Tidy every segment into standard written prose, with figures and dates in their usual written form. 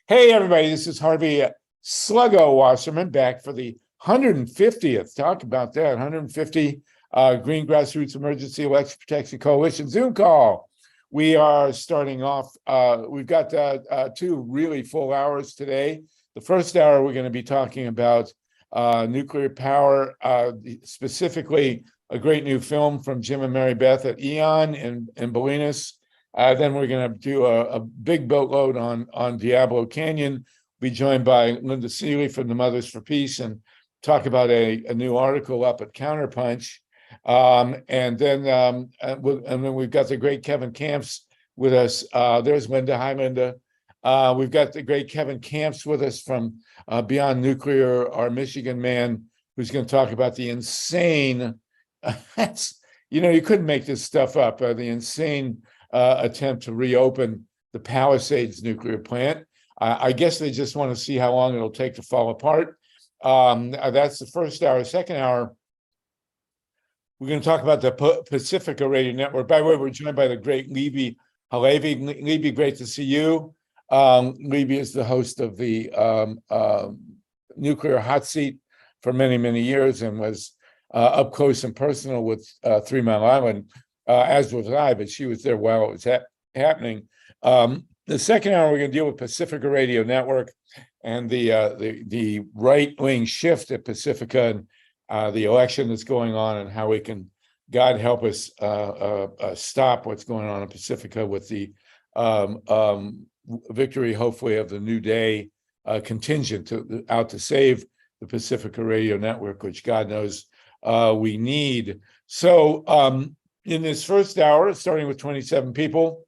Hey, everybody, this is Harvey Sluggo Wasserman back for the 150th. Talk about that, 150 Green Grassroots Emergency Election Protection Coalition Zoom call. We are starting off, we've got two really full hours today. The first hour, we're going to be talking about nuclear power, specifically a great new film from Jim and Mary Beth at Eon in Bolinas. Then we're going to do a big boatload on Diablo Canyon. Be joined by Linda SEELEY from the Mothers for Peace and talk about a new article up at Counterpunch. And then we've got the great Kevin Camps with us. There's Linda. Hi, Linda. We've got the great Kevin Camps with us from Beyond Nuclear, our Michigan man, who's going to talk about the insane. You couldn't make this stuff up. The insane attempt to reopen the Palisades nuclear plant. I guess they just want to see how long it'll take to fall apart. That's the first hour. Second hour, we're going to talk about the Pacifica Radio Network. By the way, we're joined by the great Libby Halevi. Libby, great to see you. Libby is the host of the Nuclear Hot Seat for many, many years and was up close and personal with 3 Mile Island. As was I, but she was there while it was happening. The second hour, we're going to deal with Pacifica Radio Network and the right-wing shift at Pacifica and the election that's going on and how we can, God help us, stop what's going on in Pacifica with the victory, hopefully, of the New Day contingent out to save the Pacifica Radio Network, which God knows we need. So, in this first hour, starting with 27 people,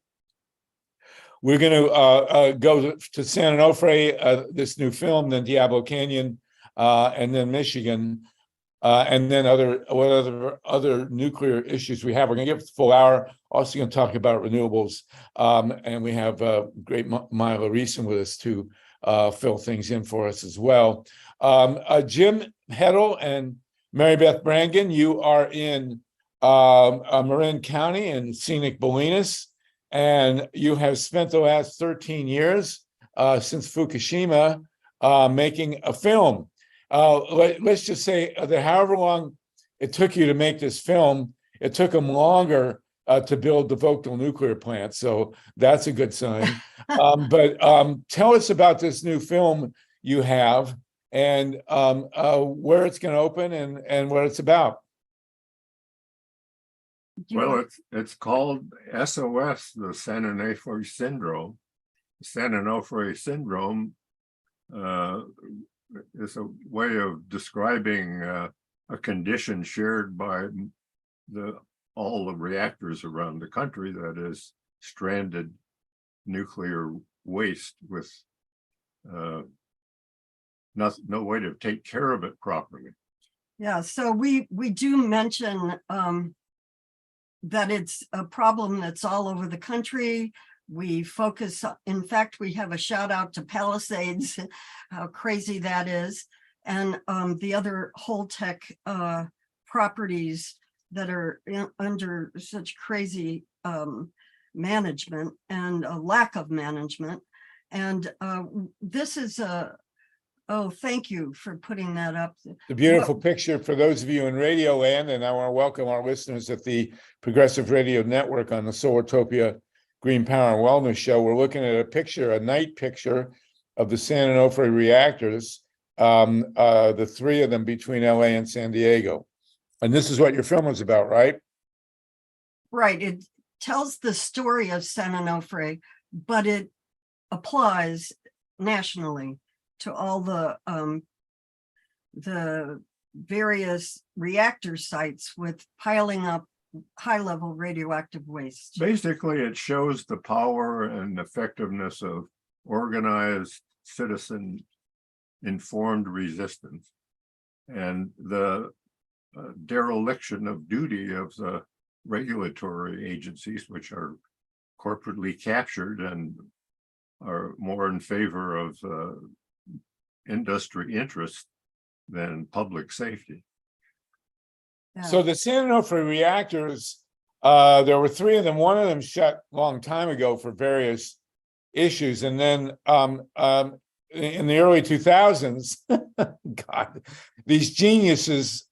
we're going to go to San Onofre, this new film, then Diablo Canyon, and then Michigan, and then other nuclear issues we have. We're going to give the full hour. Also going to talk about renewables, and we have great Mila Reeson with us to fill things in for us as well. Jim HEDDLE and Mary Beth Brangan, you are in Marin County in scenic Bolinas, and you have spent the last 13 years since Fukushima making a film. Let's just say that however long it took you to make this film, it took them longer to build the Vogtle nuclear plant, so that's a good sign. But tell us about this new film you have and where it's going to open and what it's about. Well, it's called SOS, the San Onofre Syndrome. San Onofre Syndrome is a way of describing a condition shared by all the reactors around the country, that is stranded nuclear waste with no way to take care of it properly. Yeah, so we do mention that it's a problem that's all over the country. We focus, in fact, we have a shout out to Palisades, how crazy that is, and the other Holtec properties that are under such crazy management and a lack of management. And this is oh, thank you for putting that up. The beautiful picture for those of you in Radio Land, and I want to welcome our listeners at the Progressive Radio Network on the Solartopia Green Power and Wellness Show. We're looking at a picture, a night picture of the San Onofre reactors, the three of them between LA and San Diego. And this is what your film is about, right? Right. It tells the story of San Onofre, but it applies nationally to all the various reactor sites with piling up high-level radioactive waste. Basically, it shows the power and effectiveness of organized citizen-informed resistance and the dereliction of duty of the regulatory agencies, which are corporately captured and are more in favor of industry interest than public safety. Yeah. So the San Onofre reactors, there were three of them. One of them shut a long time ago for various issues. And then in the early 2000s, God, these geniuses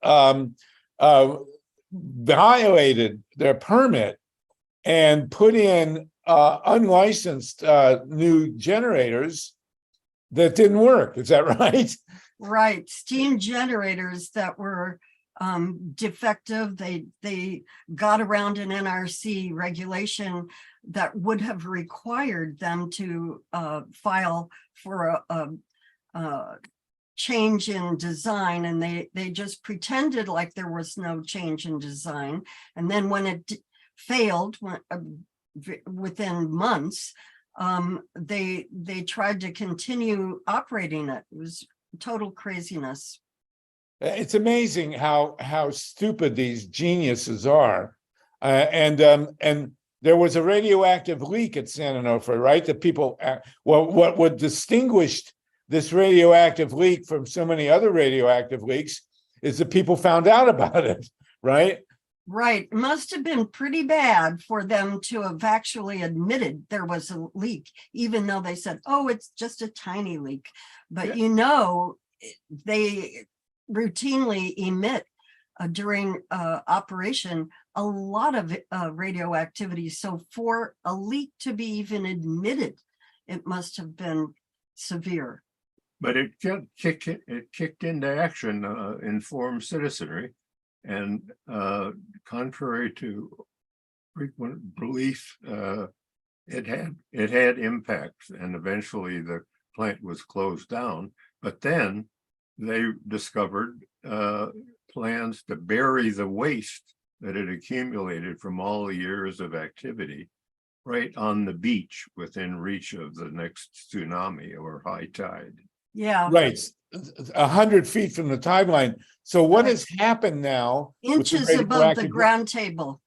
violated their permit and put in unlicensed new generators that didn't work. Is that right? Right, steam generators that were defective. They got around an NRC regulation that would have required them to file for a change in design, and they just pretended like there was no change in design. And then when it failed within months, they tried to continue operating it. It was total craziness. It's amazing how stupid these geniuses are. And there was a radioactive leak at San Onofre, right? That people, well, what distinguished this radioactive leak from so many other radioactive leaks is that people found out about it, right? Right. It must have been pretty bad for them to have actually admitted there was a leak, even though they said, oh, it's just a tiny leak. But, you know, they routinely emit during operation a lot of radioactivity. So for a leak to be even admitted, it must have been severe. But it kicked into action, informed citizenry. And contrary to frequent belief, it had impacts, and eventually the plant was closed down. But then they discovered plans to bury the waste that had accumulated from all the years of activity right on the beach within reach of the next tsunami or high tide. Yeah. Right. 100 feet from the timeline. So what has happened now? Inches above the ground table.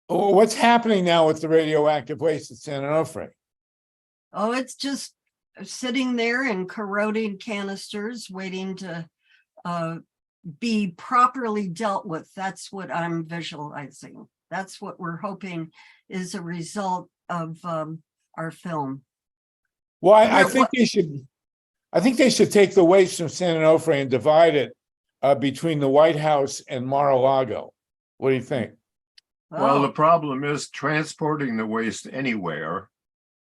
What's happening now with the radioactive waste at San Onofre? Oh, it's just sitting there in corroding canisters waiting to be properly dealt with. That's what I'm visualizing. That's what we're hoping is a result of our film. Well, I think they should take the waste from San Onofre and divide it between the White House and Mar-a-Lago. What do you think? Well, the problem is transporting the waste anywhere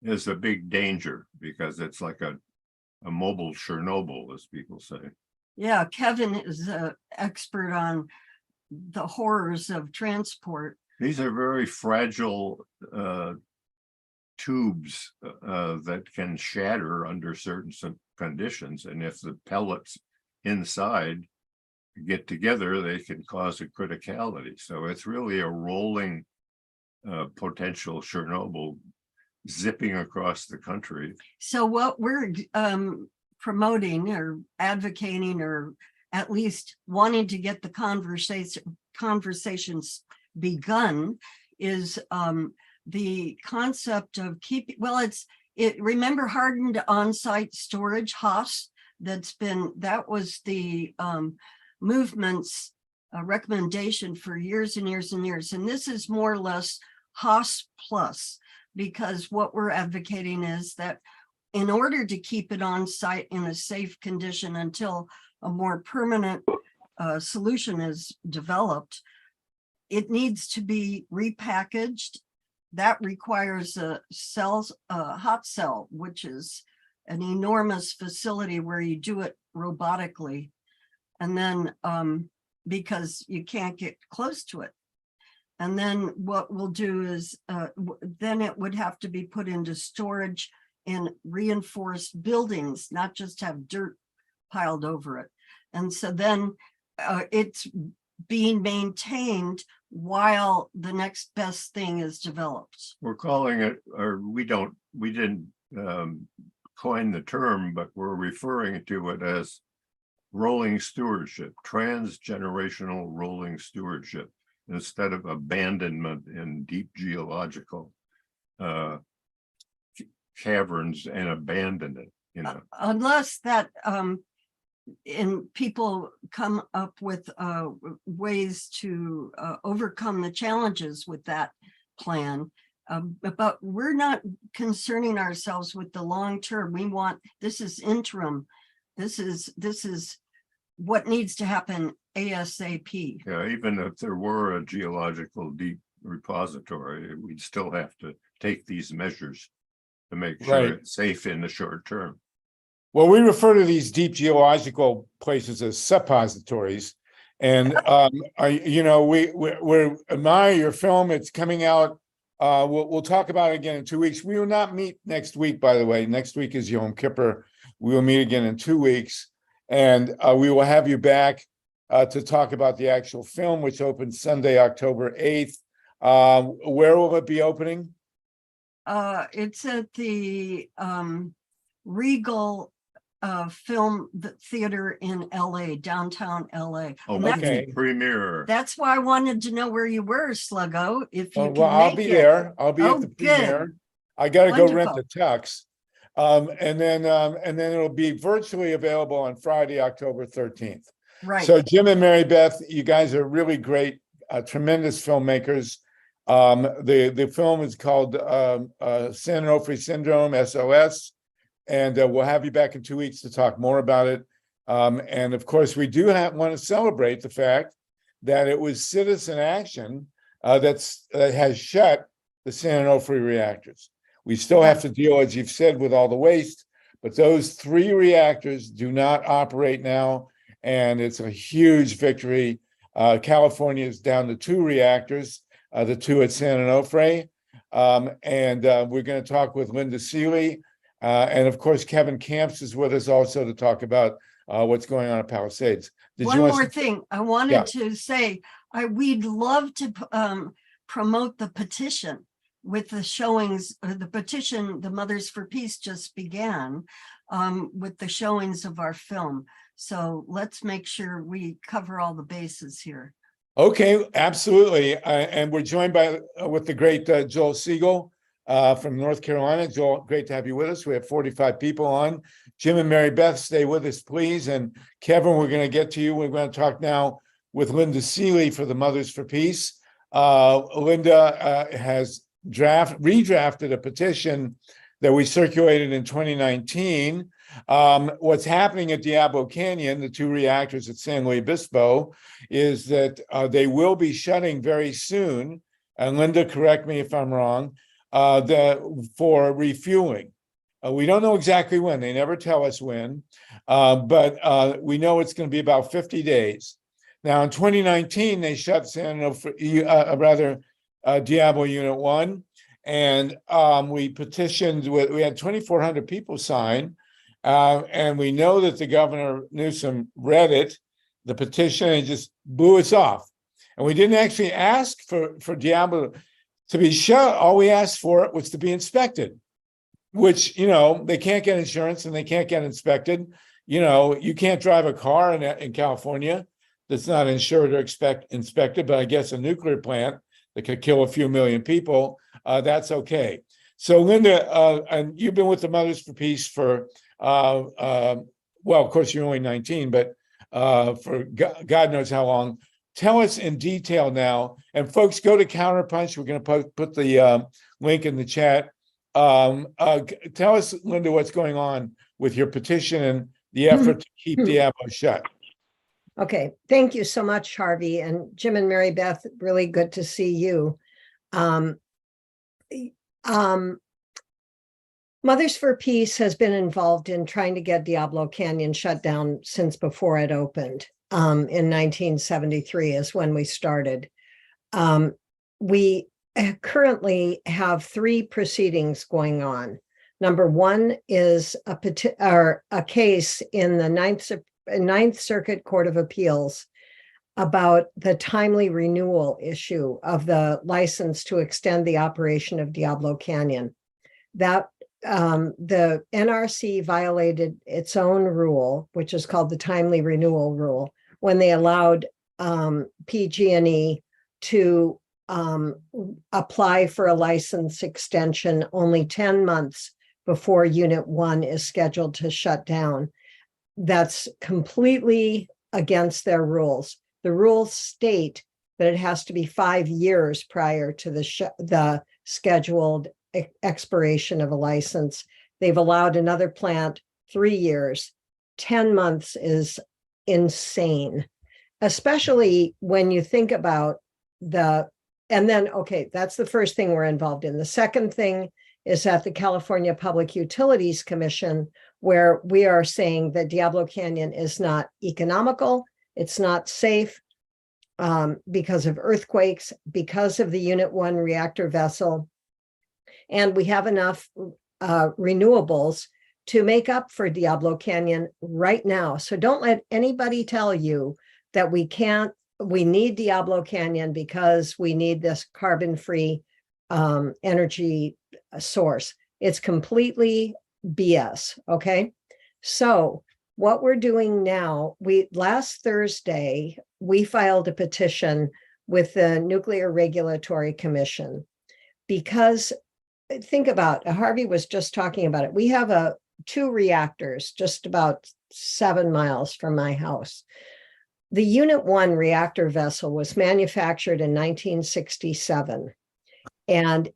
is a big danger because it's like a mobile Chernobyl, as people say. Yeah, Kevin is an expert on the horrors of transport. These are very fragile tubes that can shatter under certain conditions. And if the pellets inside get together, they can cause a criticality. So it's really a rolling potential Chernobyl zipping across the country. So what we're promoting or advocating, or at least wanting to get the conversations begun, is the concept of keeping, well, remember hardened on-site storage, HOS, that was the movement's recommendation for years and years and years. And this is more or less HOS plus, because what we're advocating is that in order to keep it on site in a safe condition until a more permanent solution is developed, it needs to be repackaged. That requires a hot cell, which is an enormous facility where you do it robotically. And then because you can't get close to it. And then what we'll do is then it would have to be put into storage in reinforced buildings, not just have dirt piled over it. And so then it's being maintained while the next best thing is developed. We're calling it, or we didn't coin the term, but we're referring to it as rolling stewardship, transgenerational rolling stewardship, instead of abandonment in deep geological caverns and abandon it, you know. Unless that and people come up with ways to overcome the challenges with that plan, But we're not concerning ourselves with the long term. We want, this is interim. This is what needs to happen ASAP. Yeah, even if there were a geological deep repository, we'd still have to take these measures to make sure Right. it's safe in the short term. Well, we refer to these deep geological places as suppositories. And we admire your film. It's coming out. We'll talk about it again in 2 weeks. We will not meet next week, by the way. Next week is Yom Kippur. We will meet again in 2 weeks, and we will have you back to talk about the actual film, which opens Sunday, October 8th. Where will it be opening? It's at the Regal Film Theater in LA, downtown LA. Oh, And that's, okay. Premiere. that's why I wanted to know where you were, Sluggo, if you Oh, can well, I'll make be it. there. I'll be Oh, at the good. premiere. I got to go rent Wonderful. the tux. And then it'll be virtually available on Friday, October 13th. Right. So Jim and Mary Beth, you guys are really great, tremendous filmmakers. The film is called San Onofre Syndrome, SOS, and we'll have you back in 2 weeks to talk more about it. And of course, we do want to celebrate the fact that it was citizen action that has shut the San Onofre reactors. We still have to deal, as you've said, with all the waste, but those 3 reactors do not operate now, and it's a huge victory. California is down to 2 reactors, the 2 at San Onofre, and we're going to talk with Linda SEELEY, and of course Kevin Camps is with us also to talk about what's going on at Palisades. One more thing I wanted to say, we'd love to promote the petition with the showings. The petition, the Mothers for Peace, just began with the showings of our film. So let's make sure we cover all the bases here. Okay, absolutely. And we're joined with the great Joel Siegel from North Carolina. Joel, great to have you with us. We have 45 people on. Jim and Mary Beth, stay with us, please. And Kevin, we're going to get to you. We're going to talk now with Linda SEELEY for the Mothers for Peace. Linda has redrafted a petition that we circulated in 2019. What's happening at Diablo Canyon, the 2 reactors at San Luis Obispo, is that they will be shutting very soon. And Linda, correct me if I'm wrong, for refueling. We don't know exactly when. They never tell us when, but we know it's going to be about 50 days. Now, in 2019, they shut Diablo Unit 1, and we petitioned. We had 2,400 people sign, and we know that the Governor Newsom read it, the petition, and just blew us off. And we didn't actually ask for Diablo to be shut. All we asked for it was to be inspected, which, they can't get insurance and they can't get inspected. You can't drive a car in California that's not insured or inspected, but I guess a nuclear plant that could kill a few million people, that's okay. So Linda, and you've been with the Mothers for Peace for, well, of course you're only 19, but for God knows how long. Tell us in detail now, and folks, go to Counterpunch. We're going to put the link in the chat. Tell us, Linda, what's going on with your petition and the effort to keep Diablo shut. Okay, thank you so much, Harvey, and Jim and Mary Beth. Really good to see you. Mothers for Peace has been involved in trying to get Diablo Canyon shut down since before it opened. In 1973 is when we started. We currently have 3 proceedings going on. Number 1 is a case in the Ninth Circuit Court of Appeals about the timely renewal issue of the license to extend the operation of Diablo Canyon. That the NRC violated its own rule, which is called the timely renewal rule, when they allowed PG&E to apply for a license extension only 10 months before Unit 1 is scheduled to shut down. That's completely against their rules. The rules state that it has to be 5 years prior to the scheduled expiration of a license. They've allowed another plant 3 years. 10 months is insane, especially when you think about and then, okay, that's the first thing we're involved in. The second thing is at the California Public Utilities Commission, where we are saying that Diablo Canyon is not economical, it's not safe because of earthquakes, because of the Unit 1 reactor vessel, and we have enough renewables to make up for Diablo Canyon right now. So don't let anybody tell you that we need Diablo Canyon because we need this carbon-free energy source. It's completely BS, okay? So what we're doing now, last Thursday, we filed a petition with the Nuclear Regulatory Commission because think about, Harvey was just talking about it. We have 2 reactors just about 7 miles from my house. The Unit 1 reactor vessel was manufactured in 1967. And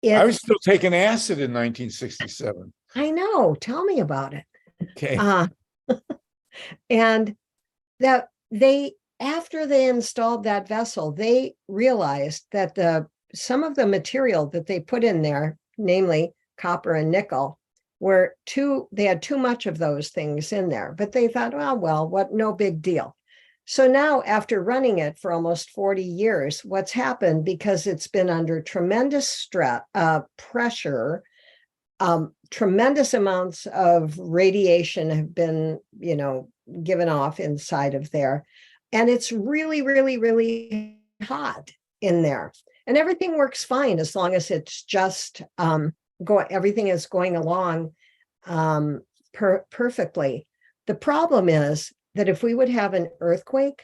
I was still taking acid in 1967. I know, tell me about it. Okay. And that after they installed that vessel, they realized that some of the material that they put in there, namely copper and nickel, they had too much of those things in there, but they thought, no big deal. So now, after running it for almost 40 years, what's happened, because it's been under tremendous pressure, tremendous amounts of radiation have been, given off inside of there. And it's really, really, really hot in there. And everything works fine as long as it's just everything is going along perfectly. The problem is that if we would have an earthquake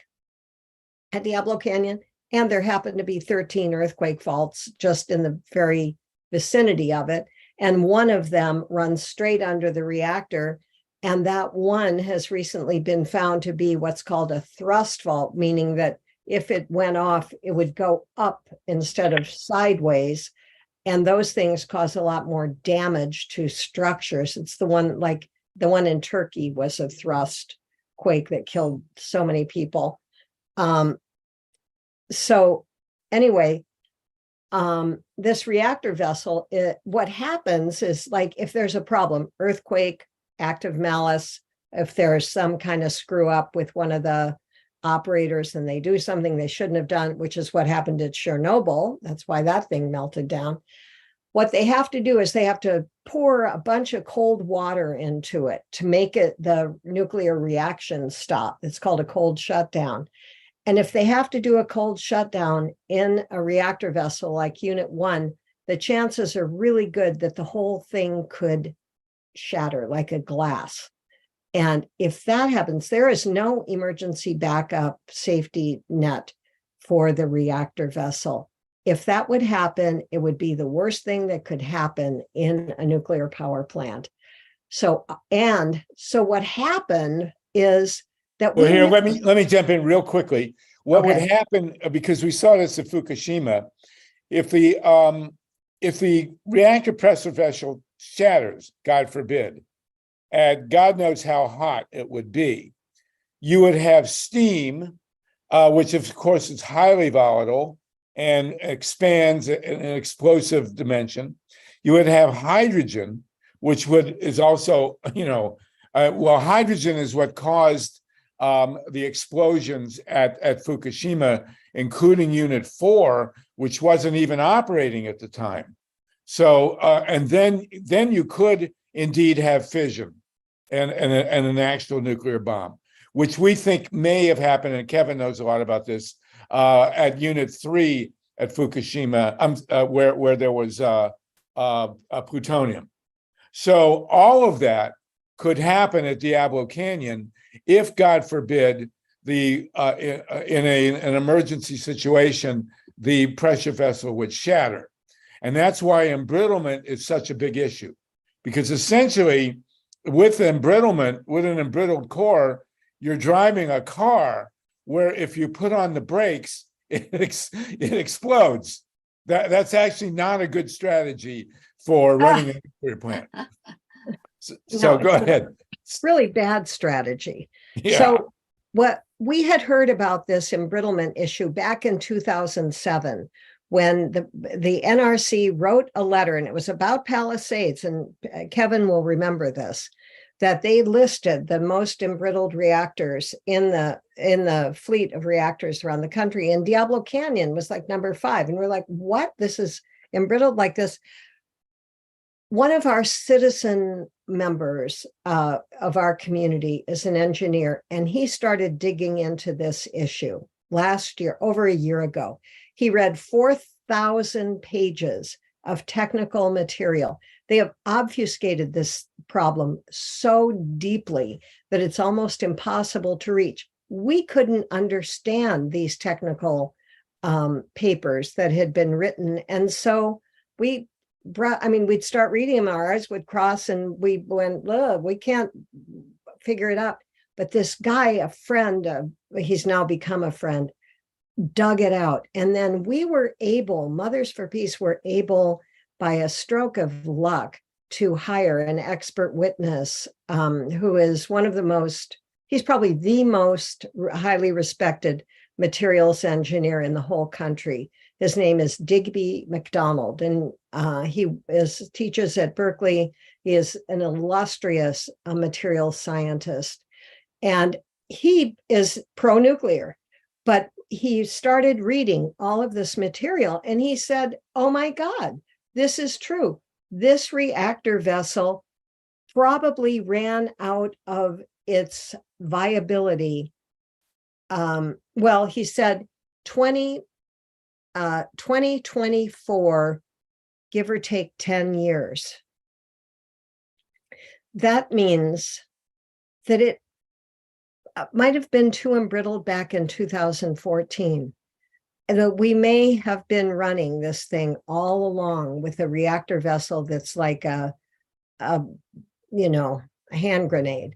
at Diablo Canyon, and there happen to be 13 earthquake faults just in the very vicinity of it, and one of them runs straight under the reactor, and that one has recently been found to be what's called a thrust fault, meaning that if it went off, it would go up instead of sideways. And those things cause a lot more damage to structures. It's the one in Turkey was a thrust quake that killed so many people. So anyway, this reactor vessel, what happens is, like, if there's a problem, earthquake, active malice, if there's some kind of screw up with one of the operators and they do something they shouldn't have done, which is what happened at Chernobyl. That's why that thing melted down. What they have to do is they have to pour a bunch of cold water into it to make the nuclear reaction stop. It's called a cold shutdown. And if they have to do a cold shutdown in a reactor vessel like Unit 1, the chances are really good that the whole thing could shatter like a glass. And if that happens, there is no emergency backup safety net for the reactor vessel. If that would happen, it would be the worst thing that could happen in a nuclear power plant. So what happened is that let me jump in real quickly. What Okay. would happen, because we saw this at Fukushima, if the reactor pressure vessel shatters, God forbid, and God knows how hot it would be, you would have steam, which of course is highly volatile and expands in an explosive dimension. You would have hydrogen, which is also, hydrogen is what caused the explosions at Fukushima, including Unit 4, which wasn't even operating at the time. So, and then you could indeed have fission and an actual nuclear bomb, which we think may have happened, and Kevin knows a lot about this, at Unit 3 at Fukushima, where there was plutonium. So all of that could happen at Diablo Canyon if, God forbid, in an emergency situation, the pressure vessel would shatter. And that's why embrittlement is such a big issue, because essentially with an embrittled core, you're driving a car where if you put on the brakes, it explodes. That's actually not a good strategy for running a nuclear plant. So No, go it's not. ahead. It's really bad strategy. Yeah. So what we had heard about this embrittlement issue back in 2007, when the NRC wrote a letter, and it was about Palisades, and Kevin will remember this, that they listed the most embrittled reactors in the fleet of reactors around the country, and Diablo Canyon was like number 5. And we're like, what? This is embrittled like this. One of our citizen members of our community is an engineer, and he started digging into this issue last year, over a year ago. He read 4,000 pages of technical material. They have obfuscated this problem so deeply that it's almost impossible to reach. We couldn't understand these technical papers that had been written. And so we'd start reading them, our eyes would cross, and we went, look, we can't figure it out. But this guy, a friend, he's now become a friend, dug it out. And then we were able, Mothers for Peace were able, by a stroke of luck, to hire an expert witness who is one of the most, he's probably the most highly respected materials engineer in the whole country. His name is Digby McDonald, and he teaches at Berkeley. He is an illustrious material scientist, and he is pro-nuclear, but he started reading all of this material, and he said, oh my God, this is true. This reactor vessel probably ran out of its viability. Well, he said 2024, give or take 10 years. That means that it might have been too embrittled back in 2014. And that we may have been running this thing all along with a reactor vessel that's like a hand grenade.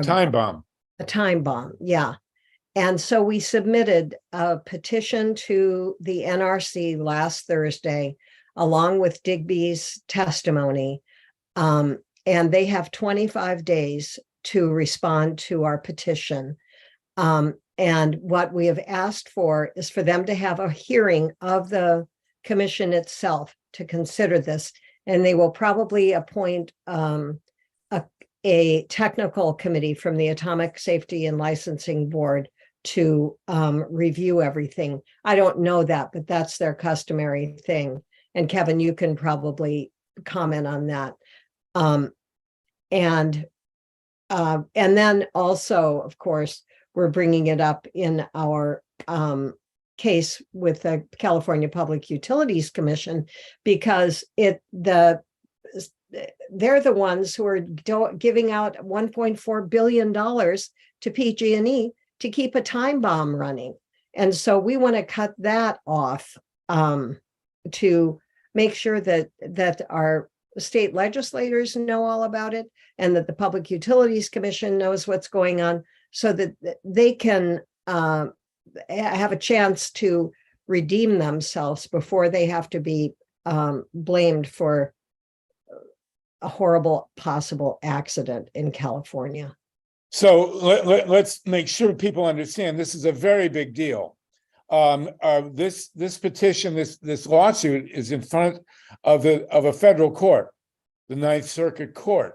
Time bomb. A time bomb, yeah. And so we submitted a petition to the NRC last Thursday, along with Digby's testimony. And they have 25 days to respond to our petition. And what we have asked for is for them to have a hearing of the commission itself to consider this. And they will probably appoint a technical committee from the Atomic Safety and Licensing Board to review everything. I don't know that, but that's their customary thing. And Kevin, you can probably comment on that. And then also, of course, we're bringing it up in our case with the California Public Utilities Commission, because they're the ones who are giving out $1.4 billion to PG&E to keep a time bomb running. And so we want to cut that off to make sure that our state legislators know all about it, and that the Public Utilities Commission knows what's going on, so that they can have a chance to redeem themselves before they have to be blamed for a horrible possible accident in California. So let's make sure people understand this is a very big deal. This petition, this lawsuit is in front of a federal court, the Ninth Circuit Court,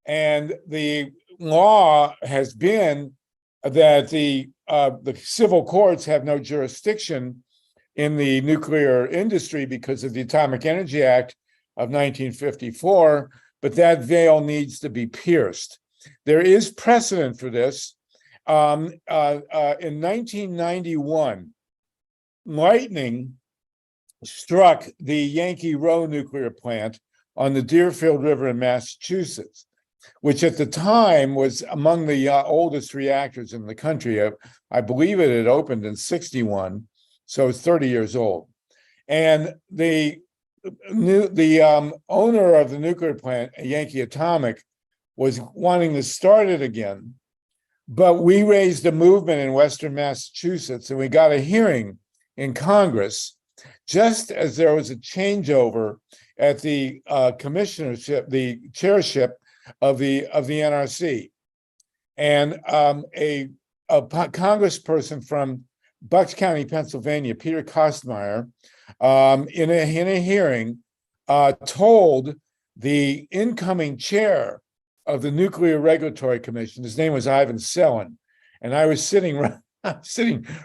and the law has been that the civil courts have no jurisdiction in the nuclear industry because of the Atomic Energy Act of 1954, but that veil needs to be pierced. There is precedent for this. In 1991, lightning struck the Yankee Row nuclear plant on the Deerfield River in Massachusetts, which at the time was among the oldest reactors in the country. I believe it had opened in 61, so it's 30 years old. And the owner of the nuclear plant, Yankee Atomic, was wanting to start it again. But we raised a movement in Western Massachusetts, and we got a hearing in Congress just as there was a changeover at the commissionership, the chairship of the NRC, and a congressperson from Bucks County, Pennsylvania, Peter Kostmeyer, in a hearing, told the incoming chair of the Nuclear Regulatory Commission, his name was Ivan Selin, and I was sitting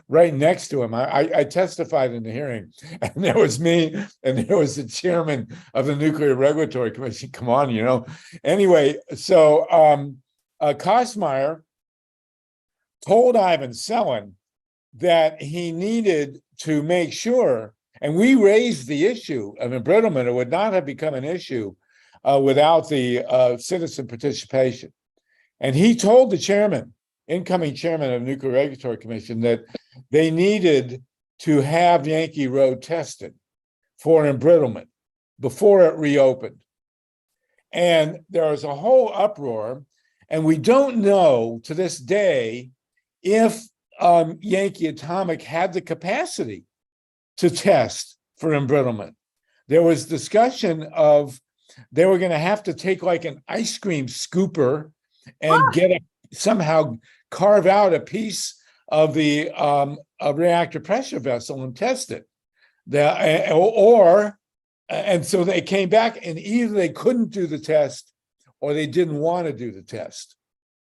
right next to him. I testified in the hearing, and there was me, and there was the chairman of the Nuclear Regulatory Commission. Come on, you know. Anyway, so Kostmeyer told Ivan Selin that he needed to make sure, and we raised the issue of embrittlement. It would not have become an issue without the citizen participation. And he told the chairman, incoming chairman of the Nuclear Regulatory Commission, that they needed to have Yankee Road tested for embrittlement before it reopened. And there was a whole uproar, and we don't know to this day if Yankee Atomic had the capacity to test for embrittlement. There was discussion of they were going to have to take like an ice cream scooper and somehow carve out a piece of the reactor pressure vessel and test it. And so they came back, and either they couldn't do the test or they didn't want to do the test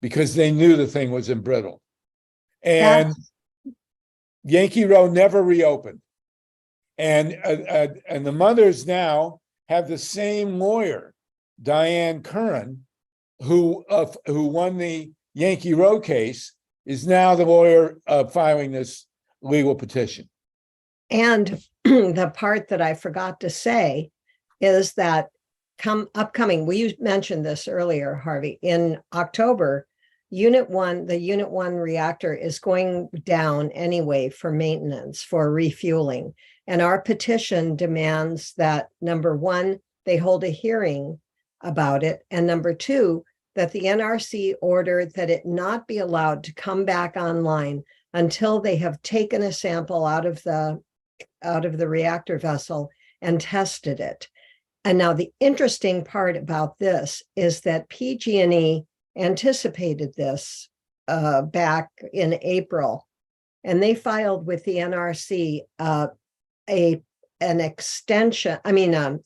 because they knew the thing was embrittled. And Yankee Road never reopened. And the mothers now have the same lawyer, Diane Curran, who won the Yankee Road case, is now the lawyer filing this legal petition. And the part that I forgot to say is that you mentioned this earlier, Harvey, in October, Unit 1, the Unit 1 reactor is going down anyway for maintenance, for refueling. And our petition demands that, number one, they hold a hearing about it. And number two, that the NRC order that it not be allowed to come back online until they have taken a sample out of the reactor vessel and tested it. And now the interesting part about this is that PG&E anticipated this back in April, and they filed with the NRC an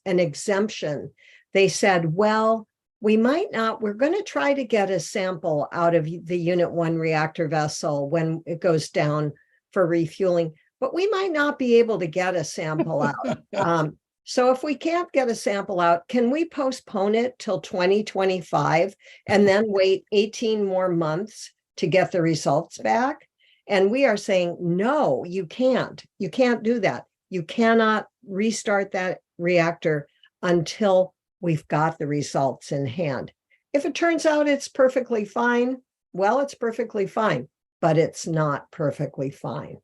exemption. They said, well, we're going to try to get a sample out of the Unit 1 reactor vessel when it goes down for refueling, but we might not be able to get a sample out. So if we can't get a sample out, can we postpone it till 2025 and then wait 18 more months to get the results back? And we are saying, no, you can't. You can't do that. You cannot restart that reactor until we've got the results in hand. If it turns out it's perfectly fine, well, it's perfectly fine, but it's not perfectly fine.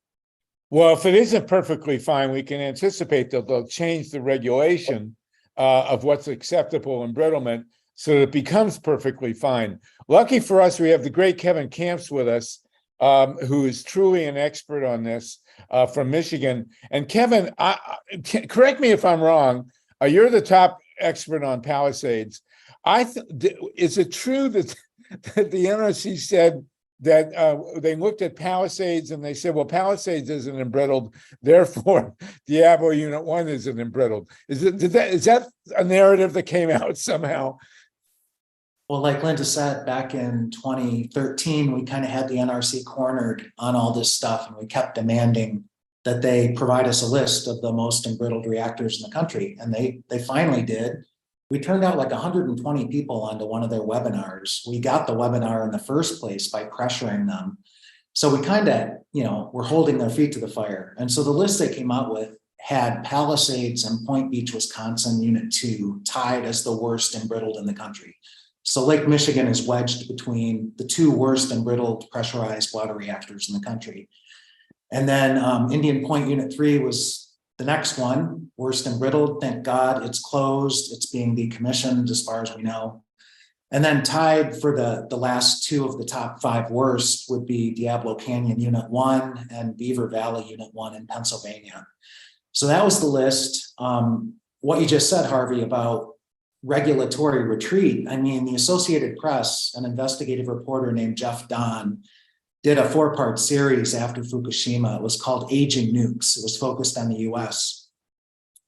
Well, if it isn't perfectly fine, we can anticipate that they'll change the regulation of what's acceptable embrittlement so that it becomes perfectly fine. Lucky for us, we have the great Kevin Camps with us, who is truly an expert on this from Michigan. And Kevin, correct me if I'm wrong, you're the top expert on Palisades. Is it true that the NRC said that they looked at Palisades and they said, well, Palisades isn't embrittled, therefore Diablo Unit 1 isn't embrittled? Is that a narrative that came out somehow? Well, like Linda said, back in 2013, we kind of had the NRC cornered on all this stuff, and we kept demanding that they provide us a list of the most embrittled reactors in the country, and they finally did. We turned out like 120 people onto one of their webinars. We got the webinar in the first place by pressuring them. So we kind of, we're holding their feet to the fire. And so the list they came out with had Palisades and Point Beach, Wisconsin, Unit 2 tied as the worst embrittled in the country. So Lake Michigan is wedged between the two worst embrittled pressurized water reactors in the country. And then Indian Point Unit 3 was the next one, worst embrittled. Thank God it's closed. It's being decommissioned as far as we know. And then tied for the last two of the top 5 worst would be Diablo Canyon Unit 1 and Beaver Valley Unit 1 in Pennsylvania. So that was the list. What you just said, Harvey, about regulatory retreat. I mean, the Associated Press, an investigative reporter named Jeff Don, did a 4-part series after Fukushima. It was called Aging Nukes. It was focused on the US.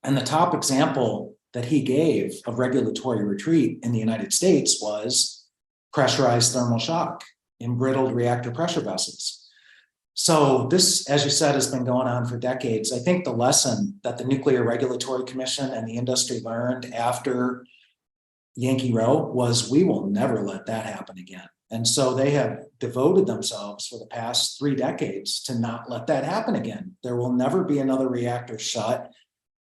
And the top example that he gave of regulatory retreat in the United States was pressurized thermal shock, embrittled reactor pressure vessels. So this, as you said, has been going on for decades. I think the lesson that the Nuclear Regulatory Commission and the industry learned after Yankee Row was we will never let that happen again. And so they have devoted themselves for the past 3 decades to not let that happen again. There will never be another reactor shut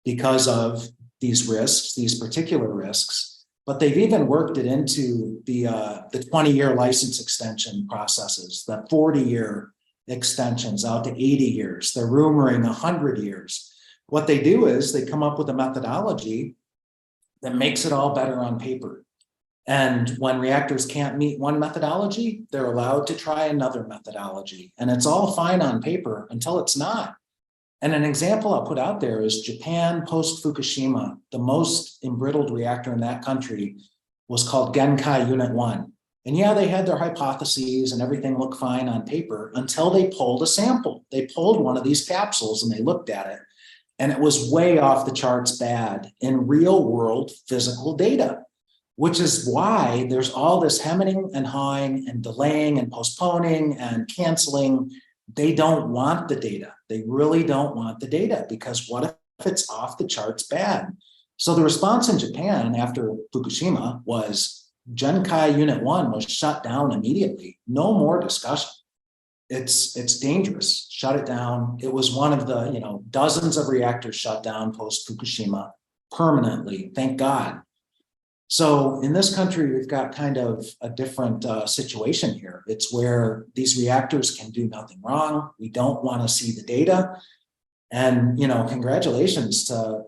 because of these risks, these particular risks. But they've even worked it into the 20-year license extension processes, the 40-year extensions out to 80 years. They're rumoring 100 years. What they do is they come up with a methodology that makes it all better on paper. And when reactors can't meet one methodology, they're allowed to try another methodology. And it's all fine on paper until it's not. And an example I'll put out there is Japan post-Fukushima. The most embrittled reactor in that country was called Genkai Unit 1. And yeah, they had their hypotheses and everything looked fine on paper until they pulled a sample. They pulled one of these capsules and they looked at it. And it was way off the charts bad in real world physical data, which is why there's all this hemming and hawing and delaying and postponing and canceling. They don't want the data. They really don't want the data because what if it's off the charts bad? So the response in Japan after Fukushima was Genkai Unit 1 was shut down immediately. No more discussion. It's dangerous. Shut it down. It was one of the dozens of reactors shut down post Fukushima permanently. Thank God. So in this country, we've got kind of a different situation here. It's where these reactors can do nothing wrong. We don't want to see the data. And, congratulations to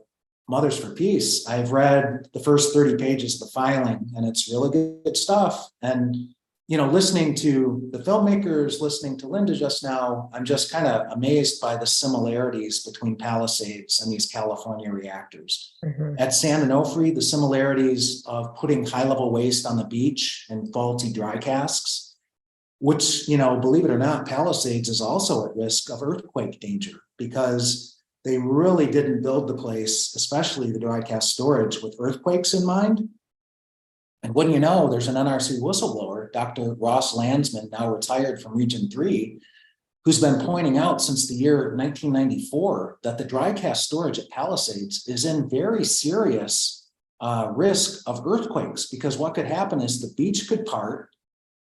Mothers for Peace. I've read the first 30 pages of the filing and it's really good stuff. And, listening to the filmmakers, listening to Linda just now, I'm just kind of amazed by the similarities between Palisades and these California reactors. Mhm. At San Onofre, the similarities of putting high-level waste on the beach and faulty dry casks, which, believe it or not, Palisades is also at risk of earthquake danger because they really didn't build the place, especially the dry cask storage, with earthquakes in mind. And wouldn't you know, there's an NRC whistleblower, Dr. Ross Landsman, now retired from Region 3, who's been pointing out since the year 1994 that the dry cask storage at Palisades is in very serious risk of earthquakes, because what could happen is the beach could part,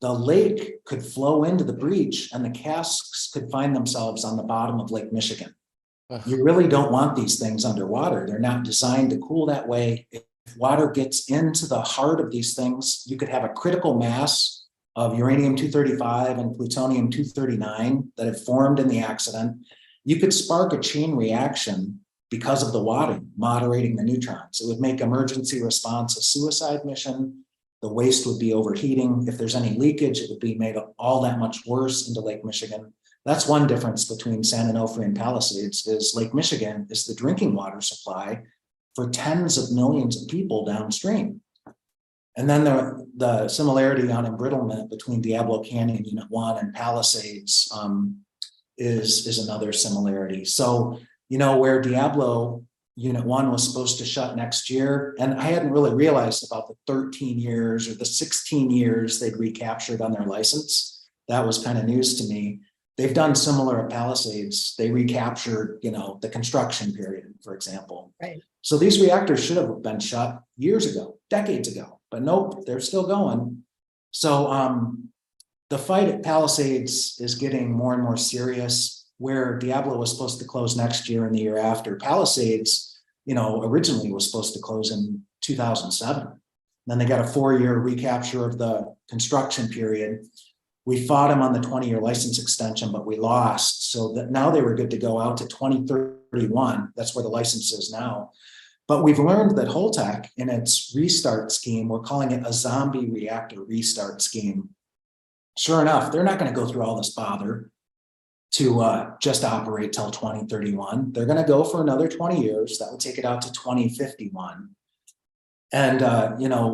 the lake could flow into the breach, and the casks could find themselves on the bottom of Lake Michigan. You really don't want these things underwater. They're not designed to cool that way. If water gets into the heart of these things, you could have a critical mass of uranium-235 and plutonium-239 that have formed in the accident. You could spark a chain reaction because of the water moderating the neutrons. It would make emergency response a suicide mission. The waste would be overheating. If there's any leakage, it would be made all that much worse into Lake Michigan. That's one difference between San Onofre and Palisades is Lake Michigan is the drinking water supply for tens of millions of people downstream. And then the similarity on embrittlement between Diablo Canyon Unit 1 and Palisades is another similarity. So, where Diablo Unit 1 was supposed to shut next year, and I hadn't really realized about the 13 years or the 16 years they'd recaptured on their license. That was kind of news to me. They've done similar at Palisades. They recaptured, the construction period, for example. Right. So these reactors should have been shut years ago, decades ago, but nope, they're still going. So the fight at Palisades is getting more and more serious. Where Diablo was supposed to close next year and the year after, Palisades, originally was supposed to close in 2007. Then they got a 4-year recapture of the construction period. We fought them on the 20-year license extension, but we lost. So that now they were good to go out to 2031. That's where the license is now. But we've learned that Holtec, in its restart scheme, we're calling it a zombie reactor restart scheme. Sure enough, they're not going to go through all this bother. to just operate till 2031. They're going to go for another 20 years. That would take it out to 2051. And,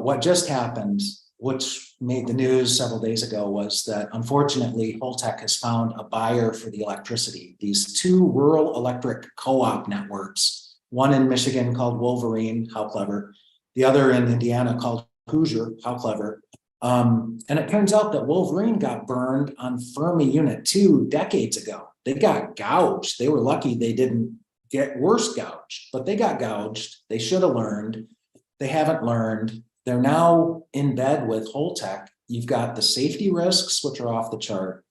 what just happened, which made the news several days ago, was that unfortunately, Holtec has found a buyer for the electricity. These two rural electric co-op networks, one in Michigan called Wolverine, how clever, the other in Indiana called Hoosier, how clever. And it turns out that Wolverine got burned on Fermi Unit 2 decades ago. They got gouged. They were lucky they didn't get worse gouged, but they got gouged. They should have learned. They haven't learned. They're now in bed with Holtec. You've got the safety risks, which are off the chart.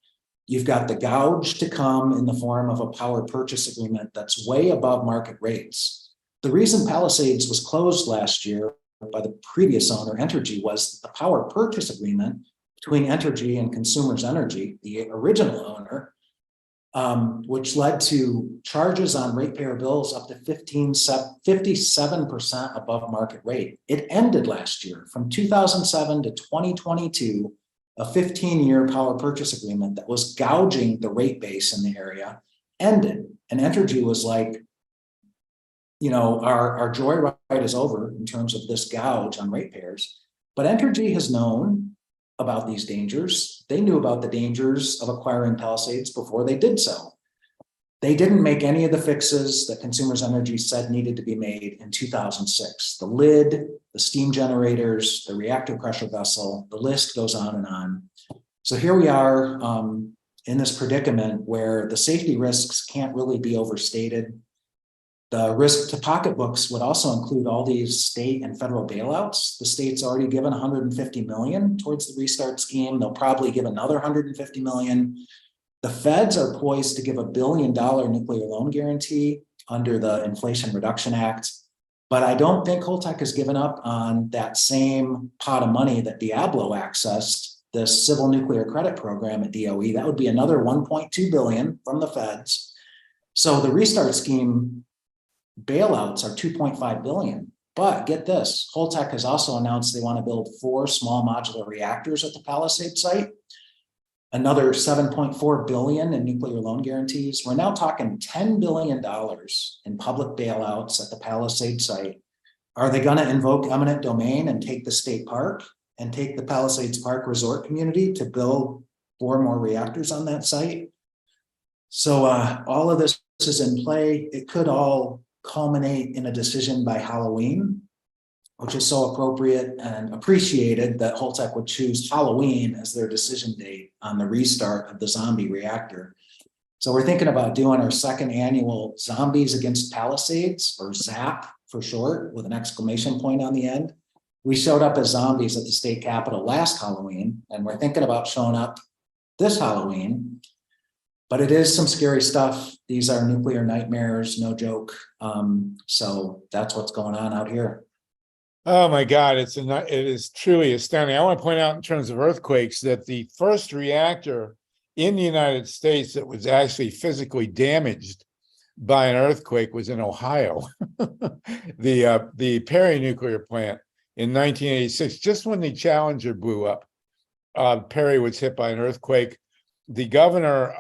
You've got the gouge to come in the form of a power purchase agreement that's way above market rates. The reason Palisades was closed last year by the previous owner, Entergy, was that the power purchase agreement between Entergy and Consumers Energy, the original owner, which led to charges on ratepayer bills up to 57% above market rate. It ended last year. From 2007 to 2022, a 15-year power purchase agreement that was gouging the rate base in the area ended. And Entergy was like, our joyride is over in terms of this gouge on ratepayers. But Entergy has known about these dangers. They knew about the dangers of acquiring Palisades before they did so. They didn't make any of the fixes that Consumers Energy said needed to be made in 2006. The lid, the steam generators, the reactor pressure vessel, the list goes on and on. So here we are in this predicament where the safety risks can't really be overstated. The risk to pocketbooks would also include all these state and federal bailouts. The state's already given $150 million towards the restart scheme. They'll probably give another $150 million. The feds are poised to give $1 billion nuclear loan guarantee under the Inflation Reduction Act. But I don't think Holtec has given up on that same pot of money that Diablo accessed, the Civil Nuclear Credit Program at DOE. That would be another $1.2 billion from the feds. So the restart scheme bailouts are $2.5 billion. But get this, Holtec has also announced they want to build 4 small modular reactors at the Palisades site. Another $7.4 billion in nuclear loan guarantees. We're now talking $10 billion in public bailouts at the Palisades site. Are they going to invoke eminent domain and take the state park and take the Palisades Park resort community to build 4 more reactors on that site? So all of this is in play. It could all culminate in a decision by Halloween, which is so appropriate and appreciated that Holtec would choose Halloween as their decision date on the restart of the zombie reactor. So we're thinking about doing our 2nd annual Zombies Against Palisades, or ZAP for short, with an exclamation point on the end. We showed up as zombies at the state capitol last Halloween, and we're thinking about showing up this Halloween. But it is some scary stuff. These are nuclear nightmares, no joke. So that's what's going on out here. Oh my God, it is truly astounding. I want to point out in terms of earthquakes that the first reactor in the United States that was actually physically damaged by an earthquake was in Ohio. The Perry nuclear plant in 1986, just when the Challenger blew up, Perry was hit by an earthquake. The governor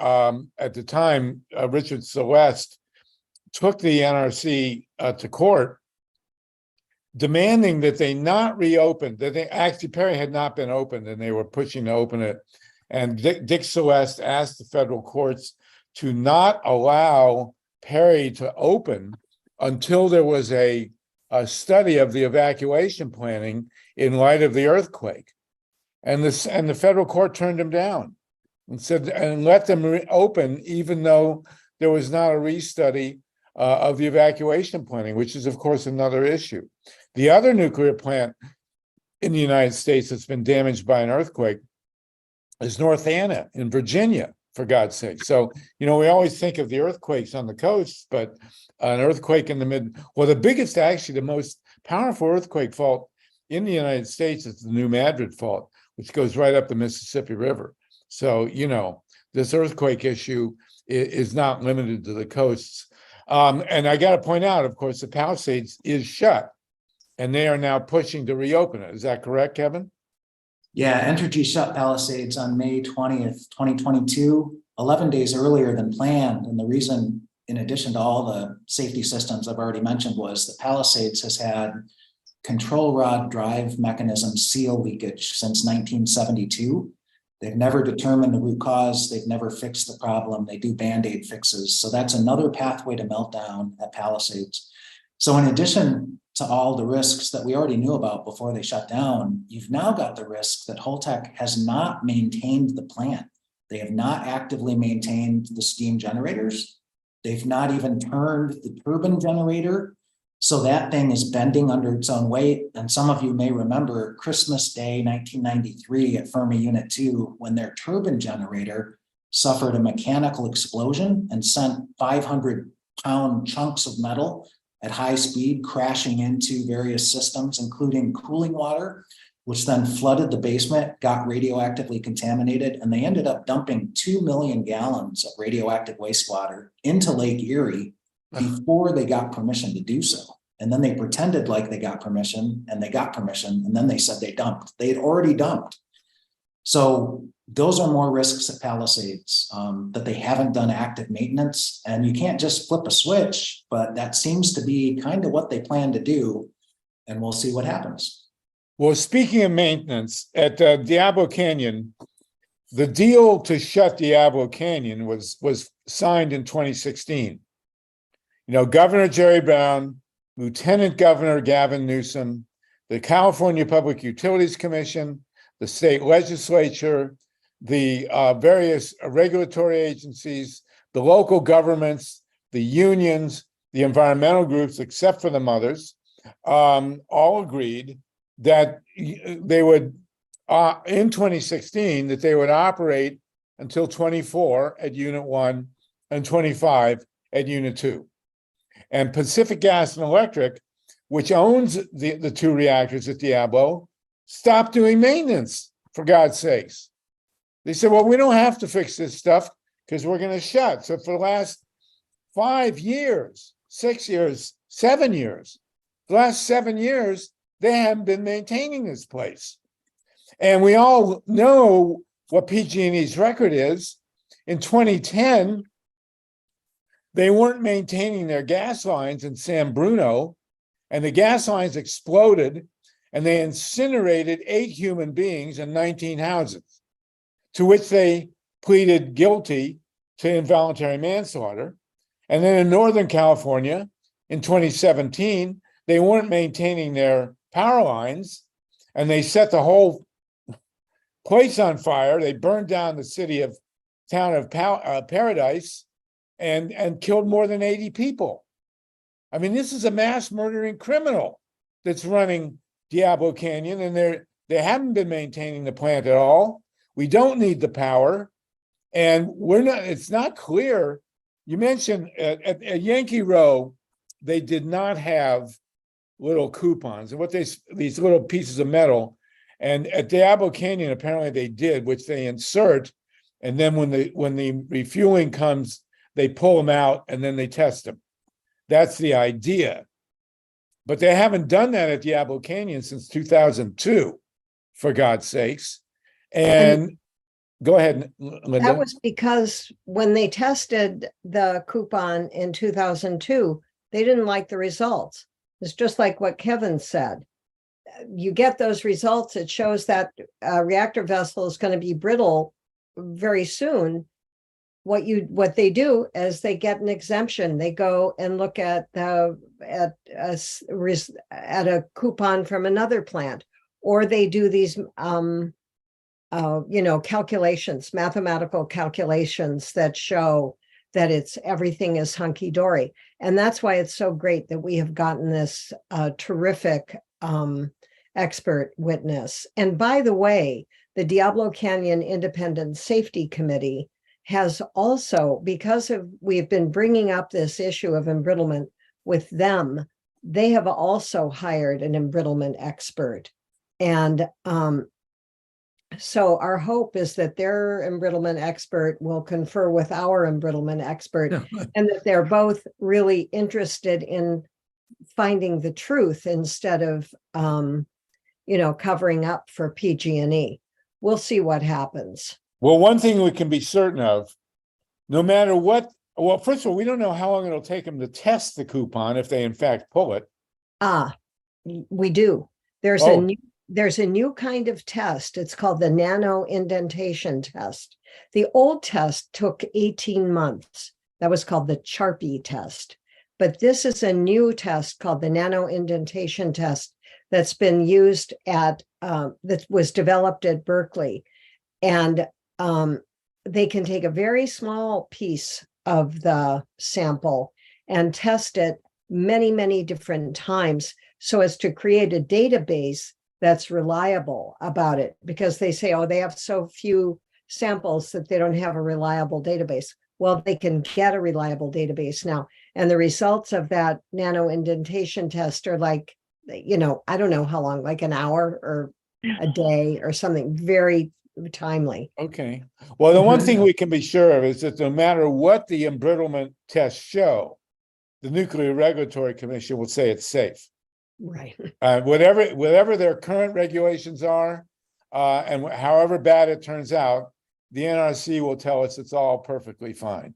at the time, Richard Celeste, took the NRC to court, demanding that they not reopen, that they actually, Perry had not been opened and they were pushing to open it. And Dick Celeste asked the federal courts to not allow Perry to open until there was a study of the evacuation planning in light of the earthquake. And the federal court turned him down and said, and let them open, even though there was not a restudy of the evacuation planning, which is, of course, another issue. The other nuclear plant in the United States that's been damaged by an earthquake is North Anna in Virginia, for God's sake. So, we always think of the earthquakes on the coast, but an earthquake in the the biggest, actually, the most powerful earthquake fault in the United States is the New Madrid fault, which goes right up the Mississippi River. So, this earthquake issue is not limited to the coasts. And I got to point out, of course, the Palisades is shut, and they are now pushing to reopen it. Is that correct, Kevin? Yeah, Entergy shut Palisades on May 20th, 2022. 11 days earlier than planned. And the reason, in addition to all the safety systems I've already mentioned, was that Palisades has had control rod drive mechanism seal leakage since 1972. They've never determined the root cause. They've never fixed the problem. They do Band-Aid fixes. So that's another pathway to meltdown at Palisades. So in addition to all the risks that we already knew about before they shut down, you've now got the risk that Holtec has not maintained the plant. They have not actively maintained the steam generators. They've not even turned the turbine generator. So that thing is bending under its own weight. And some of you may remember Christmas Day, 1993 at Fermi Unit 2, when their turbine generator suffered a mechanical explosion and sent 500-pound chunks of metal at high speed crashing into various systems, including cooling water, which then flooded the basement, got radioactively contaminated, and they ended up dumping 2 million gallons of radioactive wastewater into Lake Erie before they got permission to do so. And then they pretended like they got permission, and they got permission, and then they said they dumped. They had already dumped. So those are more risks at Palisades, that they haven't done active maintenance, and you can't just flip a switch, but that seems to be kind of what they plan to do, and we'll see what happens. Well, speaking of maintenance, at Diablo Canyon, the deal to shut Diablo Canyon was signed in 2016. You know, Governor Jerry Brown, Lieutenant Governor Gavin Newsom, the California Public Utilities Commission, the state legislature, the various regulatory agencies, the local governments, the unions, the environmental groups, except for the mothers, all agreed that they would, in 2016, that they would operate until 24 at Unit 1 and 25 at Unit 2. And Pacific Gas and Electric, which owns the two reactors at Diablo, stopped doing maintenance, for God's sakes. They said, well, we don't have to fix this stuff because we're going to shut. So for the last 5 years, 6 years, 7 years, the last 7 years, they haven't been maintaining this place. And we all know what PG&E's record is. In 2010, they weren't maintaining their gas lines in San Bruno, and the gas lines exploded, and they incinerated 8 human beings and 19 houses, to which they pleaded guilty to involuntary manslaughter. And then in Northern California, in 2017, they weren't maintaining their power lines, and they set the whole place on fire. They burned down the town of Paradise and killed more than 80 people. I mean, this is a mass murdering criminal that's running Diablo Canyon, and they haven't been maintaining the plant at all. We don't need the power, and it's not clear. You mentioned at Yankee Row, they did not have little coupons, and these little pieces of metal. And at Diablo Canyon, apparently they did, which they insert, and then when the refueling comes, they pull them out and then they test them. That's the idea. But they haven't done that at Diablo Canyon since 2002, for God's sakes. And go ahead, Linda. That was because when they tested the coupon in 2002, they didn't like the results. It's just like what Kevin said. You get those results, it shows that a reactor vessel is going to be brittle very soon. What they do is they get an exemption. They go and look at a coupon from another plant, or they do these calculations, mathematical calculations that show that everything is hunky-dory. And that's why it's so great that we have gotten this terrific expert witness. And by the way, the Diablo Canyon Independent Safety Committee has also, because we have been bringing up this issue of embrittlement with them, they have also hired an embrittlement expert. And so our hope is that their embrittlement expert will confer with our embrittlement expert, and that they're both really interested in finding the truth instead of, covering up for PG&E. We'll see what happens. Well, one thing we can be certain of no matter what, well, first of all, we don't know how long it'll take them to test the coupon if they in fact pull it. We do. There's Oh. there's a new kind of test. It's called the nano indentation test. The old test took 18 months. That was called the Charpy test. But this is a new test called the nano indentation test that's been used at, that was developed at Berkeley. And they can take a very small piece of the sample and test it many, many different times so as to create a database that's reliable about it, because they say, oh, they have so few samples that they don't have a reliable database. Well, they can get a reliable database now. And the results of that nano indentation test are like, you know, I don't know how long, like an hour or a day or something, very timely. Okay. Well, the one thing we can be sure of is that no matter what the embrittlement tests show, the Nuclear Regulatory Commission will say it's safe. Right. Whatever their current regulations are, and however bad it turns out, the NRC will tell us it's all perfectly fine.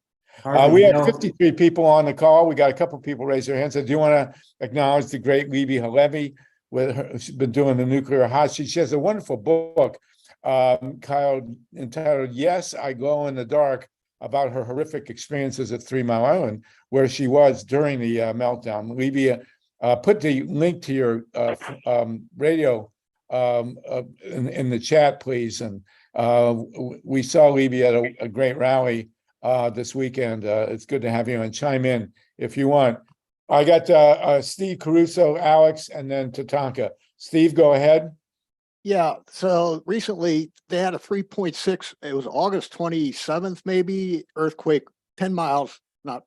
We have 53 people on the call. We got a couple people raise their hands. I do want to acknowledge the great Libby Halevi, with her, she's been doing the nuclear hot sheet. She has a wonderful book, entitled "Yes, I Glow in the Dark," about her horrific experiences at 3 Mile Island, where she was during the meltdown. Libby, put the link to your radio in the chat, please. And we saw Libby at a great rally this weekend. It's good to have you, and chime in if you want. I got Steve Caruso, Alex, and then Tatanka. Steve, go ahead. Yeah, so recently they had a 3.6, it was August 27th, maybe, earthquake 10 miles, not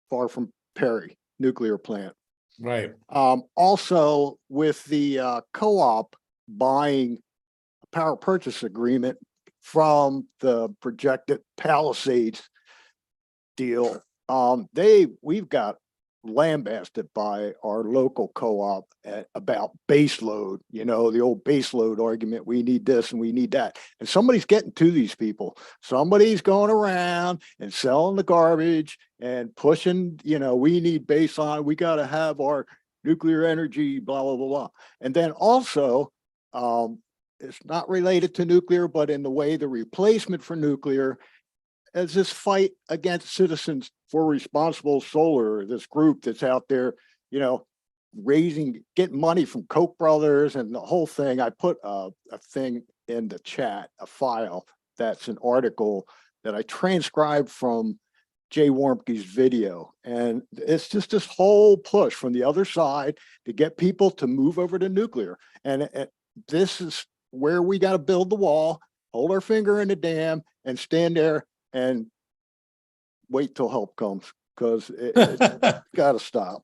far from Perry nuclear plant. Right. Also with the co-op buying a power purchase agreement from the projected Palisades deal, we've got lambasted by our local co-op about base load, you know, the old base load argument. We need this and we need that. And somebody's getting to these people. Somebody's going around and selling the garbage and pushing, you know, we need baseline. We got to have our nuclear energy, blah, blah, blah, blah. And then also, it's not related to nuclear, but in the way the replacement for nuclear is this fight against Citizens for Responsible Solar, this group that's out there, you know, getting money from Koch brothers and the whole thing. I put a thing in the chat, a file that's an article that I transcribed from Jay Warmke's video. And it's just this whole push from the other side to get people to move over to nuclear. And this is where we got to build the wall, hold our finger in the dam, and stand there and wait till help comes, because it's got to stop.